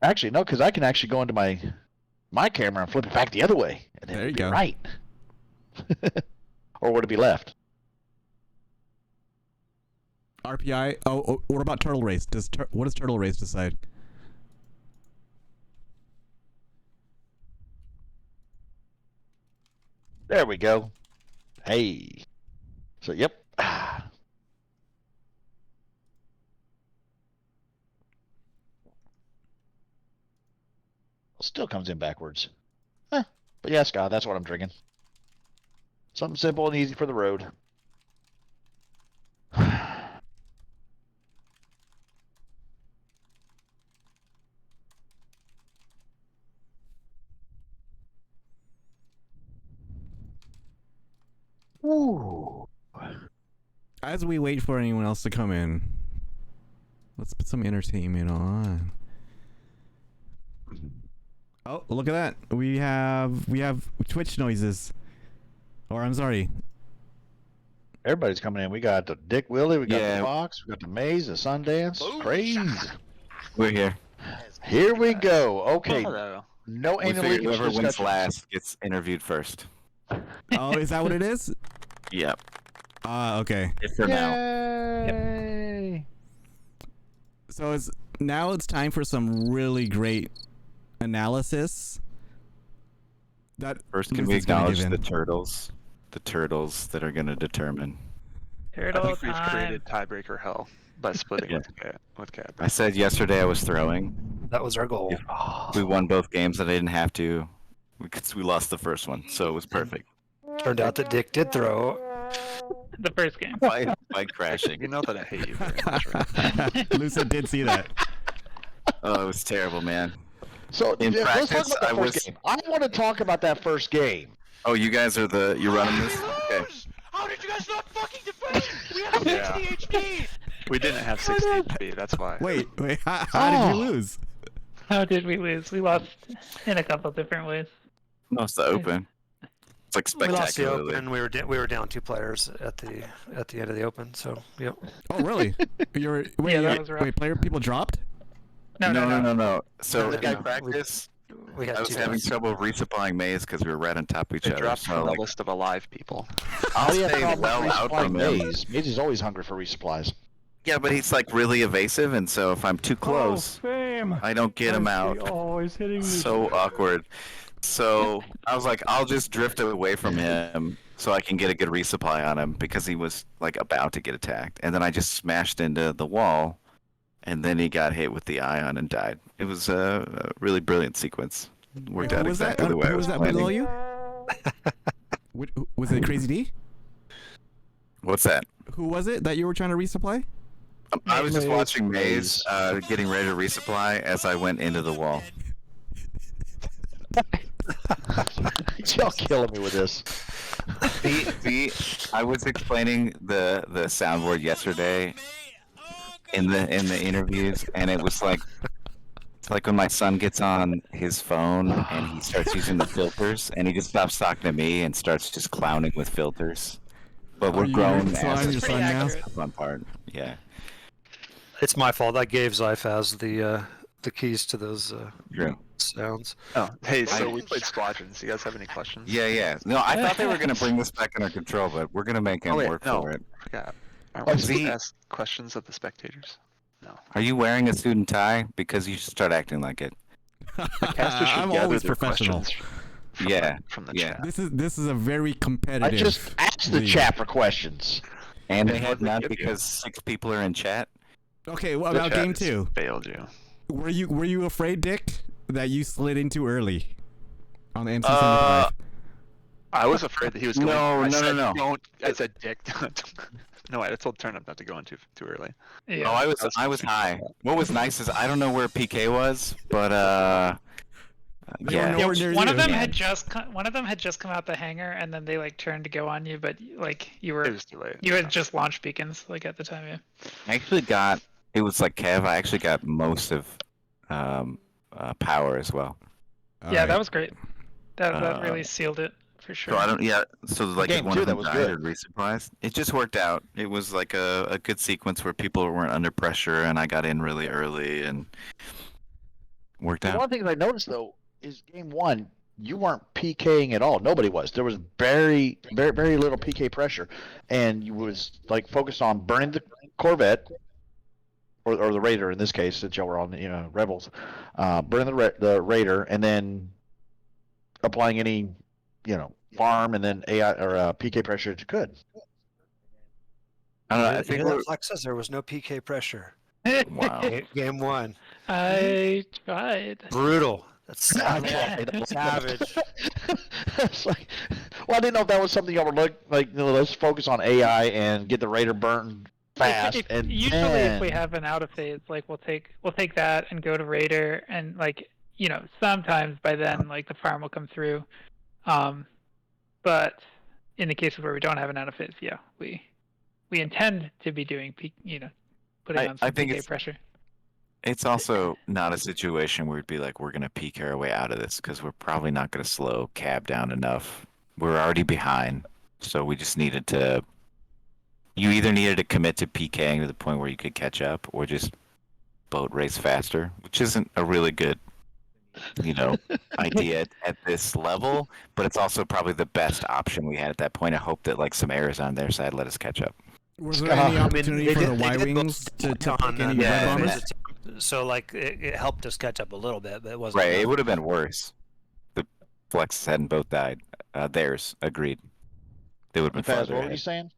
B: Actually, no, because I can actually go into my camera and flip it back the other way. And then
A: There you
B: it'll be
A: go.
B: right. Or would it be left?
A: RPI. Oh, what about turtle race? What does turtle race decide?
B: There we go. Hey. So, yep. Still comes in backwards. But yeah, Scott, that's what I'm drinking. Something simple and easy for the road. Ooh.
A: As we wait for anyone else to come in, let's put some entertainment on. Oh, look at that. We have Twitch noises. Or I'm sorry.
B: Everybody's coming in. We got the Dick Willie, we got
D: Yeah.
B: the Fox, we got the Maze, the Sundance. Crazy.
D: We're here.
B: Here we go. Okay.
E: Hello.
B: No
D: We
B: anal
D: figure
B: leakage
D: whoever wins
B: discussions.
D: last gets interviewed first.
A: Oh, is that what it is?
D: Yep.
A: Okay.
D: For now.
B: Yay.
A: So now it's time for some really great analysis. That
D: First, can we
A: Lucy's gonna
D: acknowledge
A: give
D: the
A: in.
D: turtles? The turtles that are going to determine.
E: I
F: Turtle
E: think we've
F: time.
E: created tiebreaker hell by splitting
D: Yeah.
E: with Cap.
D: I said yesterday I was throwing.
G: That was our goal.
D: If we won both games and I didn't have to because we lost the first one, so it was perfect.
G: Turned out that Dick did throw.
F: The first game.
D: By crashing.
E: You know that I hate you very much, right?
A: Lucy did see that.
D: Oh, it was terrible, man.
B: So
D: In
B: let's talk
D: practice,
B: about that
D: I
B: first
D: was-
B: game. I want to talk about that first game.
D: Oh, you guys are you're running this? Okay.
C: How did you guys not fucking defend? We have
E: Yeah.
C: 60 HP.
E: We didn't have 60 HP, that's why.
A: Wait, how did you lose?
F: How did we lose? We lost in a couple different ways.
D: No, it's the open. It's like
G: We lost the
D: spectacularly.
G: open. We were down 2 players at the end of the open. So yep.
A: Oh, really?
F: that was rough.
A: People dropped?
D: No. So
G: No,
D: in
G: no.
D: practice,
G: We had
D: I was
G: 2
D: having
G: guys.
D: trouble resupplying maize because we were right on top of each
E: It
D: other.
E: dropped
D: So
E: from the
D: like,
E: list of alive people.
D: I'll
B: do you have
D: stay
B: problem
D: well out
B: resupplying
D: from him.
B: Maze? Maze is always hungry for resupplies.
D: Yeah, but he's like really evasive, and so if I'm too close, I don't get him out.
G: Always hitting me.
D: So awkward. So I was like, I'll just drift away from him so I can get a good resupply on him because he was like about to get attacked. And then I just smashed into the wall, and then he got hit with the ion and died. It was a really brilliant sequence. Worked out exactly the way I
A: Who
D: was
A: was that
D: planning.
A: below you? Was it Crazy D?
D: What's that?
A: Who was it that you were trying to resupply?
D: I was just watching Maze getting ready to resupply as I went into the wall.
B: Y'all killing me with this.
D: I was explaining the soundboard yesterday in the interviews, and it was like it's like when my son gets on his phone and he starts using the filters, and he just stops talking to me and starts just clowning with filters. But we're
A: you
D: grown
A: clowning
D: asses.
A: your son
F: now?
D: That's the fun part. Yeah.
G: It's my fault. I gave Zyphaz the keys to those
D: True.
G: sounds.
E: Oh, hey, so we played Squadrons. You guys have any questions?
D: Yeah. No, I thought they were gonna bring this back under control, but we're gonna make him work for it.
E: I forgot. Aren't
B: Oh,
E: we
B: is
E: supposed
D: he-
E: to ask questions of the spectators? No.
D: Are you wearing a suit and tie? Because you should start acting like it.
E: The casters should
A: I'm
E: gather
A: always
E: their
A: professional.
E: questions from
D: Yeah,
E: from the
D: yeah.
E: chat.
A: This is a very competitive.
B: I just asked the
A: league.
B: chat for questions.
D: And they
E: They
D: had
E: hardly
D: none
E: give you.
D: because 6 people are in chat.
A: Okay, what
E: The
A: about
E: chat
A: game
E: has
A: 2?
E: Failed you.
A: Were you afraid, Dick, that you slid in too early on the MC75?
E: I was afraid that he was going.
D: No,
E: I
D: no,
E: said,
D: no.
E: Don't. I said, Dick. No, I told Turnip not to go in too early.
F: Yeah.
D: Oh, I was high. What was nice is I don't know where PK was, but
A: They were
D: yeah.
A: nowhere near
F: One
A: you.
F: of them
D: Yeah.
F: had just come out the hangar, and then they like turned to go on you, but like
E: It was too late.
F: you had just launched beacons like at the time. Yeah.
D: I actually got. It was like Kev. I actually got most of power as well.
A: All
F: Yeah,
A: right.
F: that was great. That
D: Uh,
F: really sealed it for sure.
D: So I don't. Yeah. So like
B: Game
D: one
B: two,
D: of them
B: that was
D: died
B: good.
D: or resupplies. It just worked out. It was like a good sequence where people weren't under pressure, and I got in really early and worked
B: One
D: out.
B: of the things I noticed though is game one, you weren't PKing at all. Nobody was. There was very little PK pressure, and you was like focused on burning the Corvette or the Raider in this case, since y'all were on Rebels, burning the Raider, and then applying any farm and then AI or PK pressure that you could.
D: I don't know. I
G: You
D: think
G: hear that,
D: we're,
G: Flexus? There was no PK pressure.
D: wow.
G: Game one.
F: I tried.
G: Brutal. That's savage.
B: Yeah.
G: Savage.
B: It's like, well, I didn't know if that was something y'all were like, let's focus on AI and get the Raider burned fast. And
F: Usually,
B: then,
F: if we have an out of phase, like we'll take that and go to Raider, and like sometimes by then like the farm will come through. But in the cases where we don't have an out of phase, yeah, we intend to be doing putting on some
D: I think
F: PK
D: it's-
F: pressure.
D: It's also not a situation where we'd be like, we're going to peek our way out of this because we're probably not going to slow Cab down enough. We're already behind. So we just needed to. You either needed to commit to PKing to the point where you could catch up or just boat race faster, which isn't a really good, idea at this level. But it's also probably the best option we had at that point. I hope that like some errors on their side let us catch up.
A: Was there any
B: I mean,
A: opportunity
G: They
A: for
G: did-
A: the
G: they
A: Y
G: did
A: wings
G: both
A: to
G: on
A: pick any
D: yeah,
A: red
D: yeah.
A: bombers?
G: So like it helped us catch up a little bit, but it wasn't.
D: Right, it
G: enough.
D: would have been worse. The Flexes hadn't both died. Theirs, agreed. They would have been
B: Faz,
D: farther
B: what were you
D: ahead.
B: saying?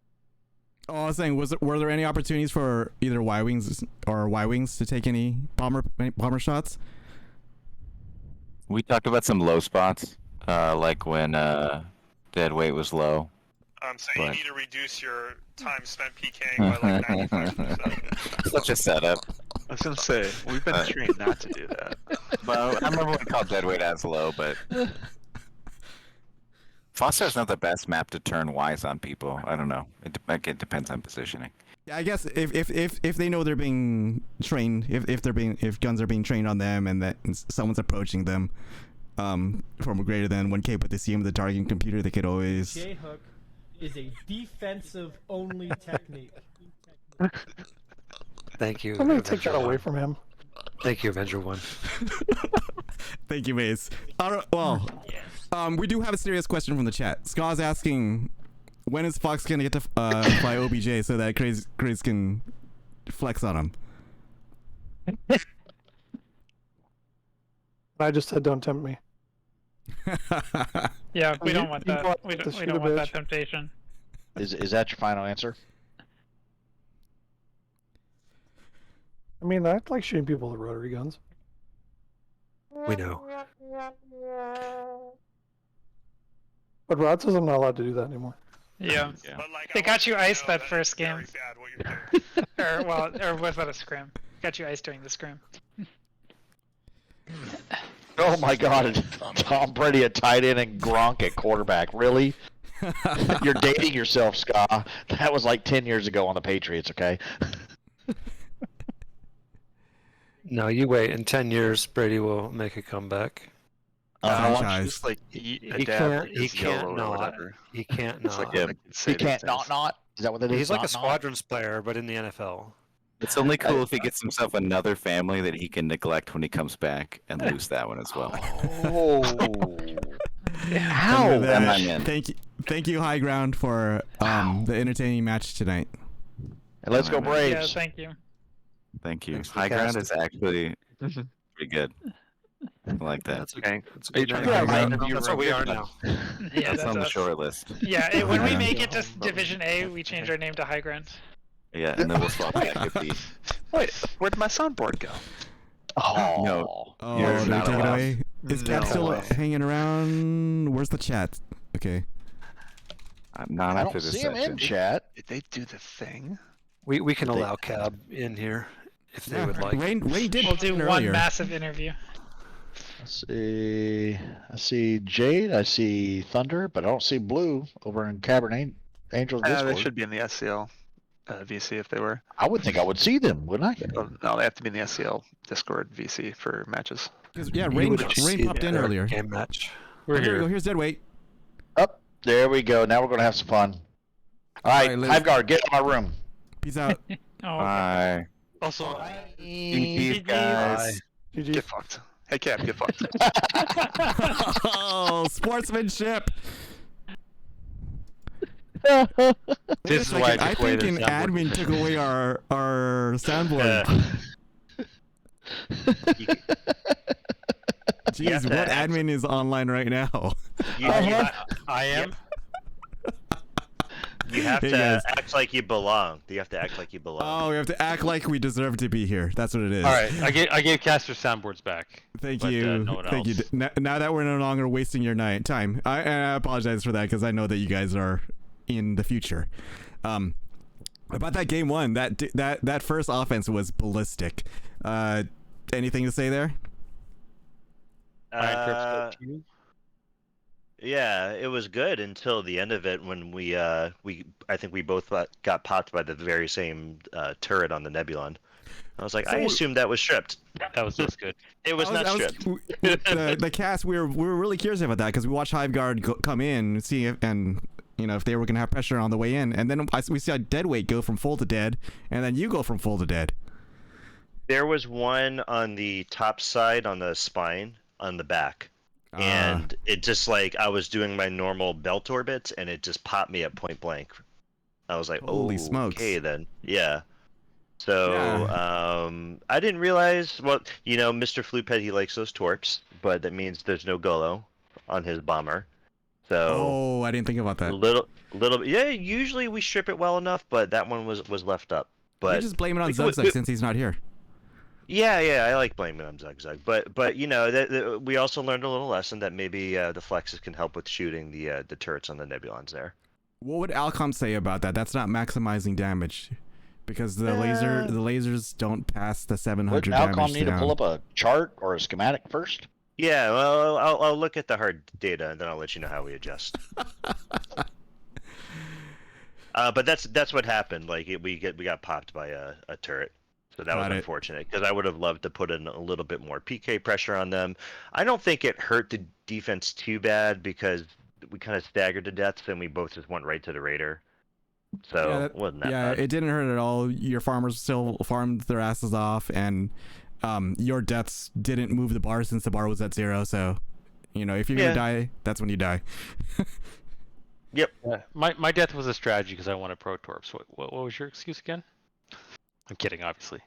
A: Oh, I was saying, were there any opportunities for either Y wings or Y wings to take any bomber shots?
D: We talked about some low spots, like when dead weight was low.
H: So you
D: But-
H: need to reduce your time spent PKing by like 95%.
D: Such a setup.
E: I was gonna say we've been trained not to do that.
D: But I remember when we called dead weight as low, but Foster's not the best map to turn Ys on people. I don't know. It depends on positioning.
A: Yeah, I guess if they know they're being trained, if guns are being trained on them and that someone's approaching them, from greater than 1K, but they see them with the targeting computer, they could always.
I: J-hook is a defensive-only technique.
G: Thank you.
J: I'm gonna take
G: Avenger
J: that away
G: One.
J: from him.
G: Thank you, Avenger One.
A: Thank you, Mace. Well, we do have a serious question from the chat. Ska's asking, when is Fox gonna get to fly OBJ so that Craze can flex on him?
J: I just said, don't tempt me.
F: Yeah, we
J: You-
F: don't want
J: you
F: that.
J: want
F: We
J: to
F: don't,
J: shoot a
F: want that
J: bitch.
F: temptation.
B: Is that your final answer?
J: I mean, I like shooting people with rotary guns.
G: We know.
J: But Rod says I'm not allowed to do that anymore.
F: Yeah.
H: But like,
F: They
H: I
F: got
H: want
F: you
H: to know
F: iced that
H: it's
F: first
H: very
F: game.
H: bad what you're doing.
F: or was that a scrim? Got you iced during the scrim.
B: Oh my God! Tom Brady at tight end and Gronk at quarterback. Really? You're dating yourself, Ska. That was like 10 years ago on the Patriots. Okay.
G: No, you wait. In 10 years, Brady will make a comeback.
A: Franchise.
E: Just like eat a
G: He
E: dab
G: can't-
E: with
G: he
E: his
G: can't
E: yellow or
G: not.
E: whatever.
G: He can't
E: It's
G: not.
E: like
D: Yeah.
E: I can say
B: He can't
E: these
B: not
E: things.
B: not. Is that what it is?
G: He's like a
B: Not, not?
G: squadrons player, but in the NFL.
D: It's only cool if he gets himself another family that he can neglect when he comes back and lose that one as well.
B: Oh.
A: And
B: How?
A: with that,
D: Am I in?
A: thank you, High Ground, for the entertaining match tonight.
B: And let's go
F: Yeah,
B: Braves.
F: thank you.
D: Thank you.
G: Thanks for
D: High ground
G: casting.
D: is actually pretty good. I like that.
G: That's
E: Okay.
G: That's,
E: Are you
G: a good
E: trying
G: name.
B: to remind me
G: That's
B: you
G: what we
B: were
G: are
B: good?
G: now.
F: Yeah,
D: That's on the
F: us.
D: short list.
F: Yeah, when we
A: Yeah.
F: make it to Division A, we change our name to High Ground.
D: Yeah, and then we'll swap back at the.
E: Wait, where'd my soundboard go?
B: Oh,
D: No.
A: Oh,
D: You're
A: did we
D: not
A: take it
D: allowed.
A: away? Is Cat
E: No
A: still
E: way.
A: hanging around? Where's the chat? Okay.
D: Not
B: I
D: after
B: don't
D: this
B: see him in
D: session.
B: chat.
E: Did they do the thing?
G: We can
B: Did they-
G: allow Cab in here if they
A: Yeah,
G: would like.
A: Rain did
F: We'll do
A: one
F: one
A: earlier.
F: massive interview.
B: Let's see. I see Jade. I see Thunder, but I don't see Blue over in Cabernet Angels Discord.
E: They should be in the SCL VC if they were.
B: I would think I would see them, wouldn't I?
E: Oh, no, they have to be in the SCL Discord VC for matches.
A: 'Cause, yeah,
G: You
A: Rain
G: would see
A: popped in
G: their
A: earlier.
G: Game match.
A: Oh, here we go. Here's Deadweight.
B: Up there we go. Now we're gonna have some fun. All right,
A: let's-
B: Hive Guard, get in my room.
A: Peace out.
F: Oh,
D: Bye.
H: Also,
D: GG's, guys.
J: GG.
E: Get fucked. Hey, Cap, get fucked.
A: Oh, sportsmanship.
K: This is why
A: I think an admin took away our soundboard. Jeez,
K: have to
A: what
K: act-
A: admin is online right now?
K: I am. You have
A: Hey,
K: to
A: guys.
K: act like you belong. You have to act like you belong.
A: Oh, we have to act like we deserve to be here. That's what it is.
L: All right, I gave Caster soundboards back.
A: Thank
L: but,
A: you.
L: no one
A: Thank you.
L: else.
A: Now that we're no longer wasting your time, I apologize for that because I know that you guys are in the future. About that game one, that first offense was ballistic. Anything to say there?
K: Yeah, it was good until the end of it when I think we both got popped by the very same turret on the Nebulon. I was like, I assumed that was stripped.
L: That was just good.
K: It was not stripped.
A: The cast, we were really curious about that because we watched Hive Guard come in, see if, and if they were gonna have pressure on the way in, and then we saw Deadweight go from full to dead, and then you go from full to dead.
K: There was one on the top side on the spine on the back. And it just like I was doing my normal belt orbits and it just popped me at point blank. I was like,
A: Holy smokes.
K: Okay then. Yeah. So I didn't realize Mr. Floophead, he likes those torps, but that means there's no Golo on his bomber. So
A: I didn't think about that.
K: little yeah, usually we strip it well enough, but that one was left up. But
A: You just blame it on Zugzug since he's not here.
K: Yeah, I like blaming on Zugzug, but we also learned a little lesson that maybe the flexes can help with shooting the turrets on the Nebulons there.
A: What would Alcom say about that? That's not maximizing damage, because the lasers don't pass the 700
B: Would
A: damage
B: Alcom need
A: down.
B: to pull up a chart or a schematic first?
K: Yeah, well, I'll look at the hard data and then I'll let you know how we adjust. But that's what happened. Like we got popped by a turret. So that was unfortunate because I would have loved to put in a little bit more PK pressure on them. I don't think it hurt the defense too bad because we kind of staggered to death and we both just went right to the Raider. So it wasn't that bad.
A: It didn't hurt at all. Your farmers still farmed their asses off, and your deaths didn't move the bar since the bar was at 0. So, if you're gonna die, that's when you die.
K: Yep.
L: My death was a strategy because I wanted Pro Torps. What was your excuse again? I'm kidding, obviously.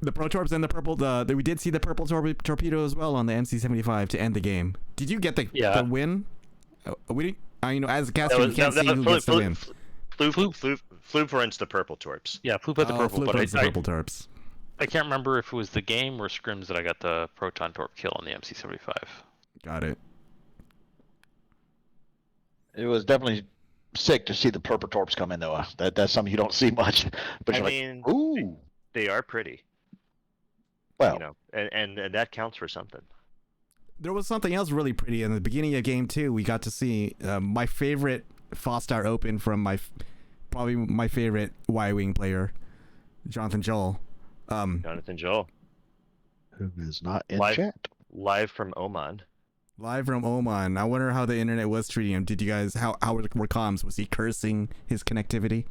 A: The Pro Torps and the purple. We did see the purple torpedo as well on the MC-75 to end the game. Did you get the win? We didn't. As a caster, you can't see who gets the win.
K: Floop runs the purple torps.
L: Yeah, Floop had the purple.
A: Floop
L: but
A: runs the purple torps.
L: I can't remember if it was the game or scrims that I got the proton torp kill on the MC-75.
A: Got it.
B: It was definitely sick to see the purple torps come in, though. That's something you don't see much. But you're like, ooh,
K: they are pretty.
B: Well,
K: and that counts for something.
A: There was something else really pretty in the beginning of game 2. We got to see my favorite Fostar open from probably my favorite Y-Wing player, Jonathan Joel.
K: Jonathan Joel,
B: who is not in
K: chat. Live from Oman.
A: Live from Oman. I wonder how the internet was treating him. Did you guys? How were comms? Was he cursing his connectivity?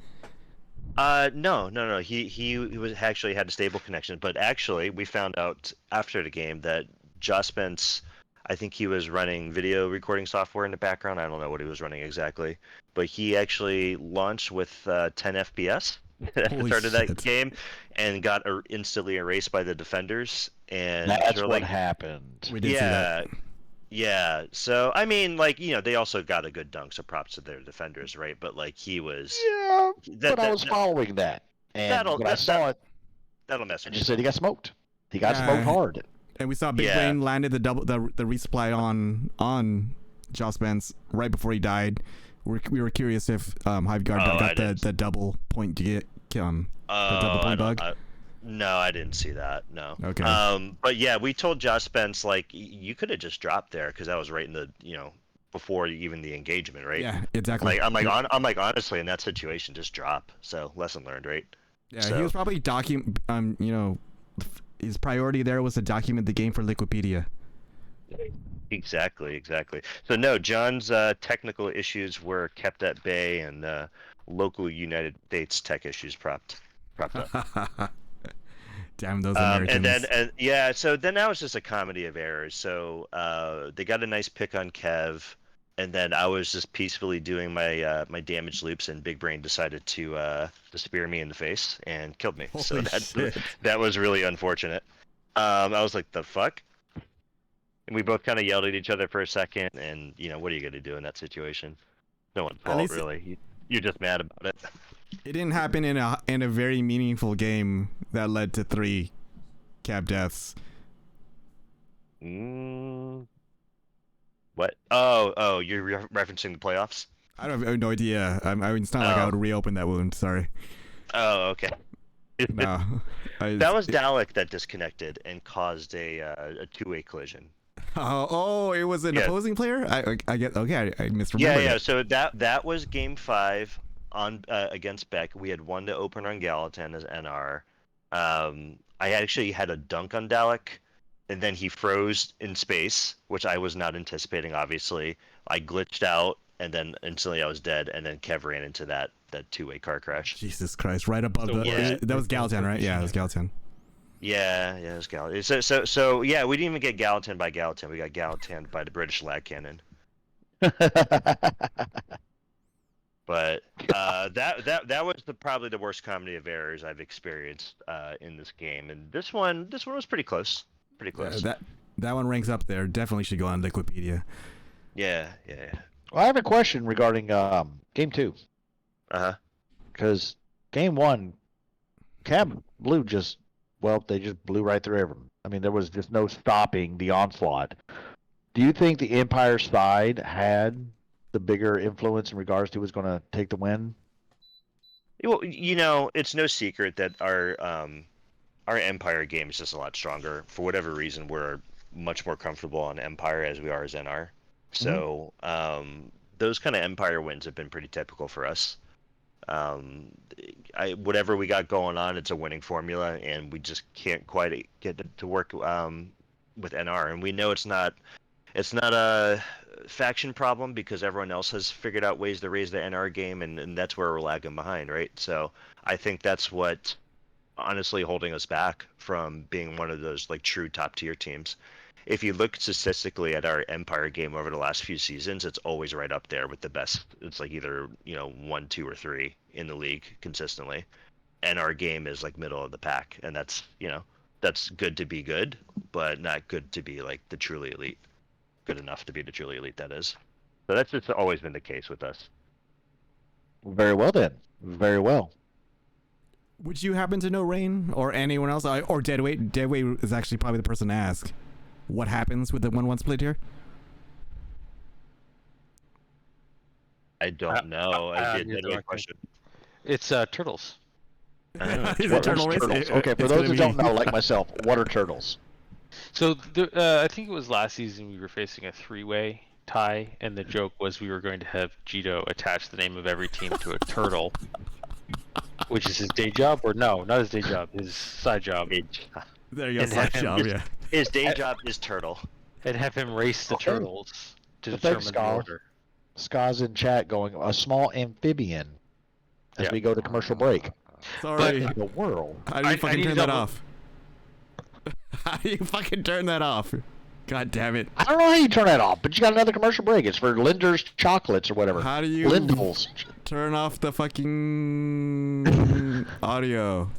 K: No. He was actually had a stable connection, but actually we found out after the game that Josh Spence, I think he was running video recording software in the background. I don't know what he was running exactly, but he actually launched with 10 FPS at the start of that game and got instantly erased by the defenders. And
B: that's what happened.
A: We did see that.
K: Yeah, so I mean, they also got a good dunk, so props to their defenders, right? But he was.
B: Yeah, but I was following that, and when I saw it,
K: that'll mess
B: I
K: with
B: just
K: you.
B: said he got smoked. He got
A: Yeah.
B: smoked hard.
A: And we saw Big
K: Yeah.
A: Brain landed the resupply on Josh Spence right before he died. We were curious if Hive Guard got the double point to get the double point bug.
K: No, I didn't see that. No.
A: Okay.
K: But yeah, we told Josh Spence like you could have just dropped there because that was right in the before even the engagement, right?
A: Yeah, exactly.
K: I'm like honestly in that situation just drop. So lesson learned, right?
A: Yeah, he was probably his priority there was to document the game for Liquipedia.
K: Exactly. So no, John's technical issues were kept at bay, and local United States tech issues propped up.
A: Damn those Americans.
K: So then that was just a comedy of errors. So they got a nice pick on Kev, and then I was just peacefully doing my my damage loops, and Big Brain decided to spear me in the face and killed me.
A: Holy shit.
K: That was really unfortunate. I was like, the fuck? And we both kind of yelled at each other for a second, and what are you gonna do in that situation? No one's fault, really. You're just mad about it.
A: It didn't happen in a very meaningful game that led to 3 cab deaths.
K: What? Oh, you're referencing the playoffs?
A: I have no idea. It's not like I would reopen that wound. Sorry.
K: Oh, okay.
A: No.
K: That was Dalek that disconnected and caused a two-way collision.
A: Oh, it was an opposing player? I get okay. I misremembered.
K: Yeah. So that was game 5 on against Beck. We had 1 to open on Gallatin as NR. I actually had a dunk on Dalek, and then he froze in space, which I was not anticipating. Obviously, I glitched out, and then instantly I was dead. And then Kev ran into that two-way car crash.
A: Jesus Christ! Right above that was Gallatin, right? Yeah, it was Gallatin.
K: Yeah, it was Gallatin. So yeah, we didn't even get Gallatin by Gallatin. We got Gallatin by the British lag cannon. But that was probably the worst comedy of errors I've experienced in this game, and this one was pretty close. Pretty close.
A: That one ranks up there. Definitely should go on Liquipedia.
K: Yeah.
B: Well, I have a question regarding game 2. Because game 1, Cab Blue they just blew right through everyone. I mean, there was just no stopping the onslaught. Do you think the Empire side had the bigger influence in regards to who was going to take the win?
K: Well, it's no secret that our Empire game is just a lot stronger. For whatever reason, we're much more comfortable on Empire as we are as NR. So those kind of Empire wins have been pretty typical for us. Whatever we got going on, it's a winning formula, and we just can't quite get it to work with NR. And we know it's not a faction problem because everyone else has figured out ways to raise the NR game, and that's where we're lagging behind, right? So I think that's what honestly holding us back from being one of those like true top tier teams. If you look statistically at our Empire game over the last few seasons, it's always right up there with the best. It's like either 1, 2, or 3 in the league consistently, and our game is like middle of the pack, and that's that's good to be good, but not good to be like the truly elite. Good enough to be the truly elite, that is. So that's just always been the case with us.
B: Very well then. Very well.
A: Would you happen to know Rain or anyone else or Deadweight? Deadweight is actually probably the person to ask. What happens with the 1-1 split here?
K: I don't know. I did know a question.
L: It's turtles.
A: Is it turtle race?
B: Okay, for those who don't know, like myself, what are turtles?
L: So I think it was last season we were facing a 3-way tie, and the joke was we were going to have Jito attach the name of every team to a turtle, which is his day job, or no, not his day job, his side job.
A: There you go, side job, yeah.
K: His day job is turtle.
L: And have him race the turtles to determine the order.
B: Ska's in chat going, a small amphibian as we go to commercial break.
A: Sorry.
B: What in the world?
A: How do you fucking turn that off? How do you fucking turn that off? God damn it.
B: I don't know how you turn that off, but you got another commercial break. It's for Linder's Chocolates or whatever.
A: How do you
B: Lindels.
A: Turn off the fucking audio?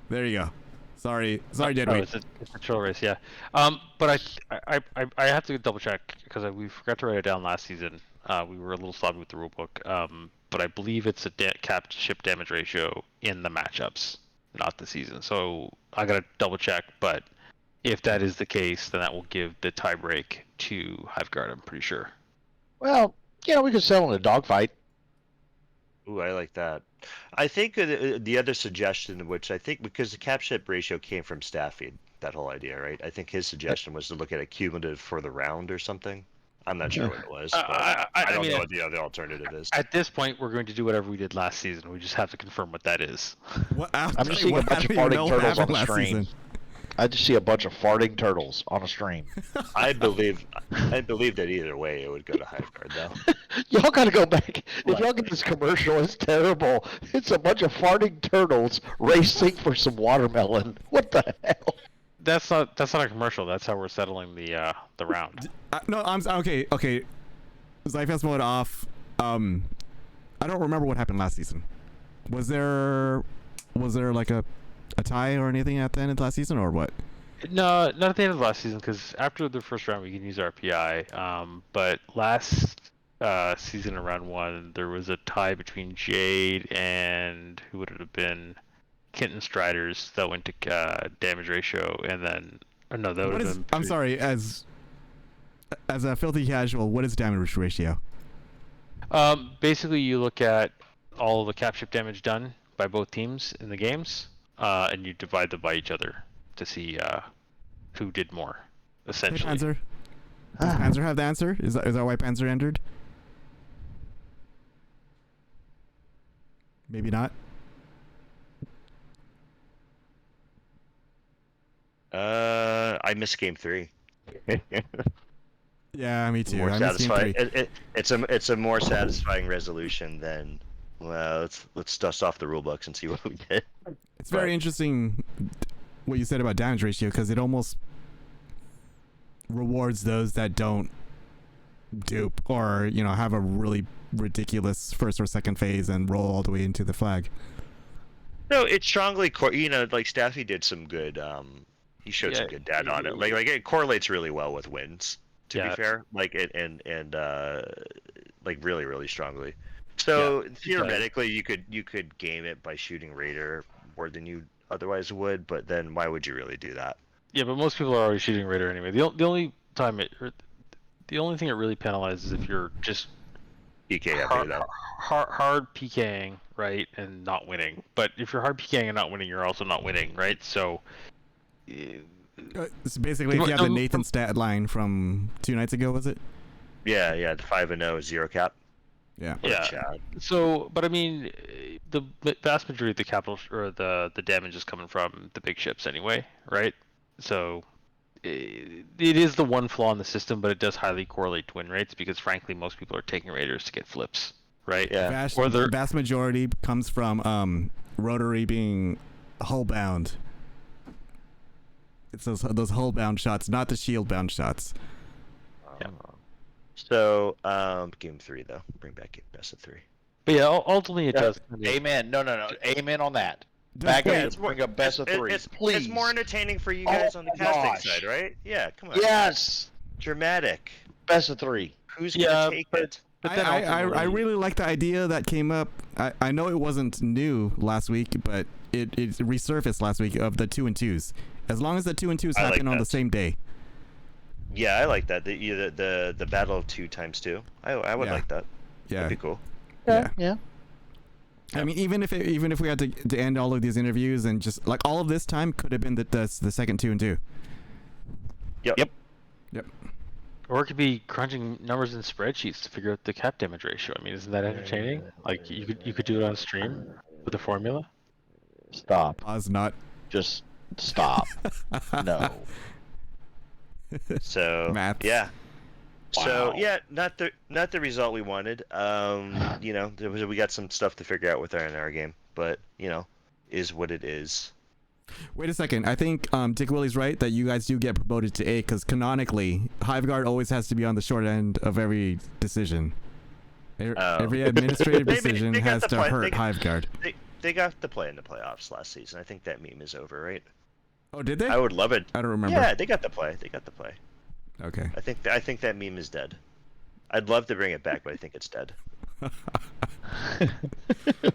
A: There you go. Sorry, Deadweight.
L: It's a troll race, yeah. But I have to double check because we forgot to write it down last season. We were a little sloppy with the rulebook. But I believe it's a capped ship damage ratio in the matchups, not the season. So I gotta double check, but if that is the case, then that will give the tiebreak to Hiveguard. I'm pretty sure.
B: Well, we could settle in a dogfight.
K: Ooh, I like that. I think the other suggestion, which I think because the cap ship ratio came from Staffy, that whole idea, right? I think his suggestion was to look at a cumulative for the round or something. I'm not sure what it was. But I don't know what the other alternative is.
L: At this point, we're going to do whatever we did last season. We just have to confirm what that is.
A: What,
B: I'm just seeing a bunch of farting turtles on the stream. I just see a bunch of farting turtles on a stream.
K: I believe that either way it would go to Hiveguard though.
B: Y'all gotta go back. If y'all get this commercial, it's terrible. It's a bunch of farting turtles racing for some watermelon. What the hell?
L: That's not a commercial. That's how we're settling the round.
A: No, I'm okay. Okay, Zyfest mode off. I don't remember what happened last season. Was there like a tie or anything at the end of last season, or what?
L: No, not at the end of last season, because after the first round we can use our PI. But last season in round 1, there was a tie between Jade and who would it have been? Kenton Striders that went to damage ratio, and then no, that would have been.
A: I'm sorry, as a filthy casual, what is damage ratio?
L: Basically, you look at all of the cap ship damage done by both teams in the games, and you divide them by each other to see who did more. Essentially.
A: Hey, Panzer. Does Panzer have the answer? Is that why Panzer entered? Maybe not.
K: I missed game 3.
A: Yeah, me too.
K: More
A: I
K: satisfying. It's a more satisfying resolution than let's dust off the rule books and see what we did.
A: It's very interesting what you said about damage ratio, because it almost rewards those that don't dupe or have a really ridiculous first or second phase and roll all the way into the flag.
K: No, it strongly like Staffy did some good. He showed some good data on it. Like it correlates really well with wins. To be fair, like and like really really strongly. So theoretically, you could game it by shooting Raider more than you otherwise would, but then why would you really do that?
L: Yeah, but most people are already shooting Raider anyway. The only thing it really penalizes if you're just
K: PK
L: hard PKing, right, and not winning. But if you're hard PKing and not winning, you're also not winning, right? So.
A: So basically, if you have the Nathan stat line from 2 nights ago, was it?
K: Yeah, the 5-0 0 cap.
A: Yeah.
L: So, but I mean, the vast majority of the capital or the damage is coming from the big ships anyway, right? So, it is the one flaw in the system, but it does highly correlate to win rates because, frankly, most people are taking Raiders to get flips, right?
K: Yeah.
A: The vast majority comes from rotary being hull bound. It's those hull bound shots, not the shield bound shots.
K: So, game 3 though, bring back best of 3.
L: But yeah, ultimately it does.
B: Amen. No. Amen on that. Back up. Bring a best of 3, please.
K: It's more entertaining for you guys on the casting side, right? Yeah, come on.
B: Yes.
K: Dramatic.
B: Best of 3.
K: Who's gonna take it?
L: But then
A: I really like the idea that came up. I know it wasn't new last week, but it resurfaced last week of the 2 and 2s. As long as the 2 and 2s happen on the same day.
K: Yeah, I like that. The battle of 2 times 2. I would like that.
A: Yeah.
K: That'd be cool.
B: Yeah.
A: I mean, even if we had to end all of these interviews and just like all of this time could have been the second 2 and 2.
K: Yep.
L: Or it could be crunching numbers in spreadsheets to figure out the cap damage ratio. I mean, isn't that entertaining? Like you could do it on stream with a formula.
B: Stop.
A: Pause. Not.
B: Just stop. No.
K: So
A: Maths.
K: yeah.
B: Wow.
K: So yeah, not the result we wanted. We got some stuff to figure out with our game, but is what it is.
A: Wait a second. I think Dick Willie's right that you guys do get promoted to A because canonically, Hiveguard always has to be on the short end of every decision. Every administrative decision has to hurt Hiveguard.
K: They got to play in the playoffs last season. I think that meme is over, right?
A: Oh, did they?
K: I would love it.
A: I don't remember.
K: Yeah, they got to play.
A: Okay.
K: I think that meme is dead. I'd love to bring it back, but I think it's dead.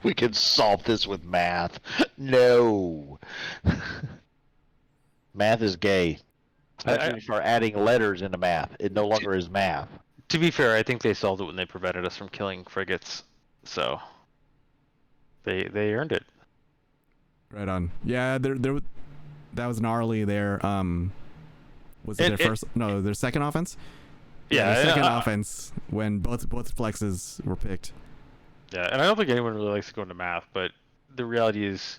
B: We can solve this with math. No. Math is gay. Especially when you start adding letters into math. It no longer is math.
L: To be fair, I think they solved it when they prevented us from killing frigates, so they earned it.
A: Right on. Yeah, that was gnarly there. Was it their first? No, their second offense.
L: Yeah,
A: their second offense when both flexes were picked.
L: Yeah, and I don't think anyone really likes to go into math, but the reality is,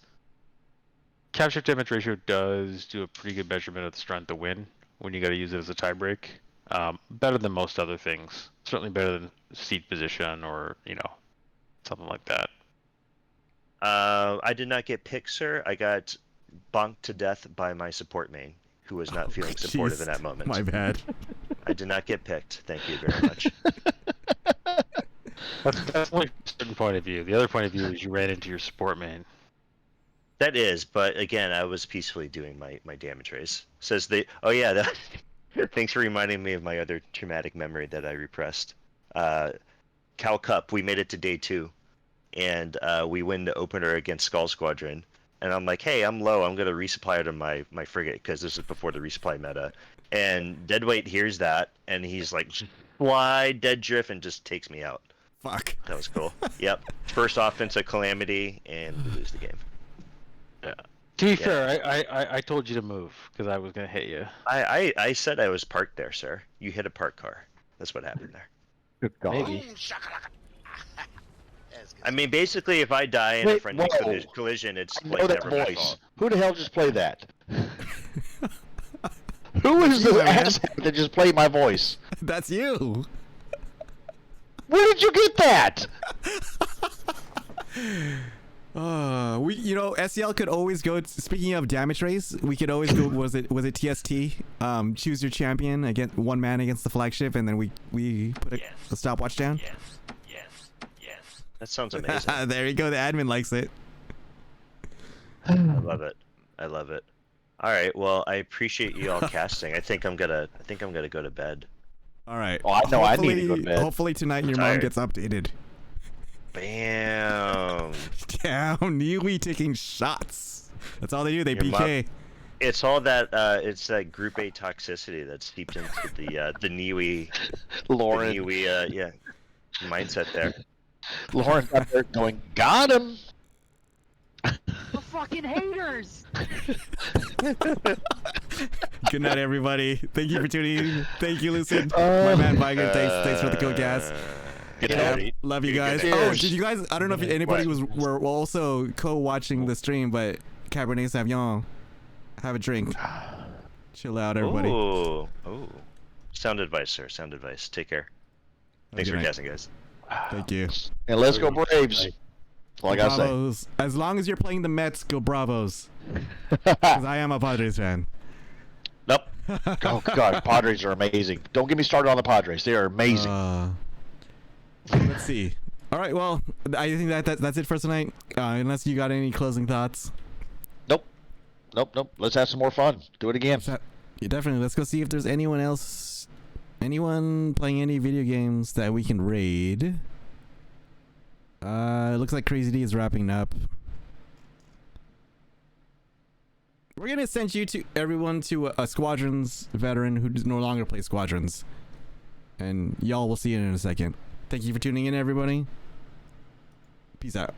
L: capture damage ratio does do a pretty good measurement of the strength to win when you got to use it as a tiebreak. Better than most other things. Certainly better than seat position or something like that.
K: I did not get picked, sir. I got bonked to death by my support main, who was not feeling supportive in that moment.
A: My bad.
K: I did not get picked. Thank you very much.
L: That's only a certain point of view. The other point of view is you ran into your support main.
K: That is, but again, I was peacefully doing my damage race. Says they. Oh yeah. Thanks for reminding me of my other traumatic memory that I repressed. Cal Cup. We made it to day 2, and we win the opener against Skull Squadron. And I'm like, hey, I'm low. I'm gonna resupply out of my frigate because this is before the resupply meta. And Deadweight hears that, and he's like, fly dead drift, and just takes me out.
A: Fuck.
K: That was cool. Yep. First offensive calamity, and we lose the game.
L: Yeah. To be fair, I told you to move because I was gonna hit you.
K: I said I was parked there, sir. You hit a parked car. That's what happened there.
B: Good God.
L: Maybe.
K: I mean, basically, if I die in a friendly collision, it's like
B: that
K: never my
B: voice.
K: fault.
B: Who the hell just played that? Who is the asshole that just played my voice?
A: That's you.
B: Where did you get that?
A: SCL could always go. Speaking of damage race, we could always go. Was it TST? Choose your champion against one man against the flagship, and then we put a stopwatch down.
K: Yes. That sounds amazing.
A: There you go. The admin likes it.
K: I love it. All right. Well, I appreciate you all casting. I think I'm gonna go to bed.
A: All right.
B: Oh, I know. I need to go to bed.
A: Hopefully tonight your mom gets updated.
K: Bam.
A: Damn, Niwi taking shots. That's all they do. They PK.
K: It's all that. It's that Group A toxicity that's seeped into the Niwi,
B: Lauren.
K: The Niwi, mindset there.
B: Lauren's up there going, got him.
C: The fucking haters.
A: Good night, everybody. Thank you for tuning in. Thank you, Lucid. My man Viger. Thanks for the cool gas. Love you guys. Oh, did you guys? I don't know if anybody were also co-watching the stream, but Cabernet Sauvignon. Have a drink. Chill out, everybody.
K: Oh. Sound advice, sir. Sound advice. Take care. Thanks for casting, guys.
A: Thank you.
B: And let's go Braves. Like I say.
A: As long as you're playing the Mets, go Bravos. Because I am a Padres fan.
B: Nope. Oh God, Padres are amazing. Don't get me started on the Padres. They are amazing.
A: Let's see. All right. Well, I think that's it for tonight. Unless you got any closing thoughts.
B: Nope. Let's have some more fun. Do it again.
A: Yeah, definitely. Let's go see if there's anyone playing any video games that we can raid. It looks like Crazy D is wrapping up. We're gonna send everyone to a Squadrons veteran who no longer plays Squadrons, and y'all will see it in a second. Thank you for tuning in, everybody. Peace out.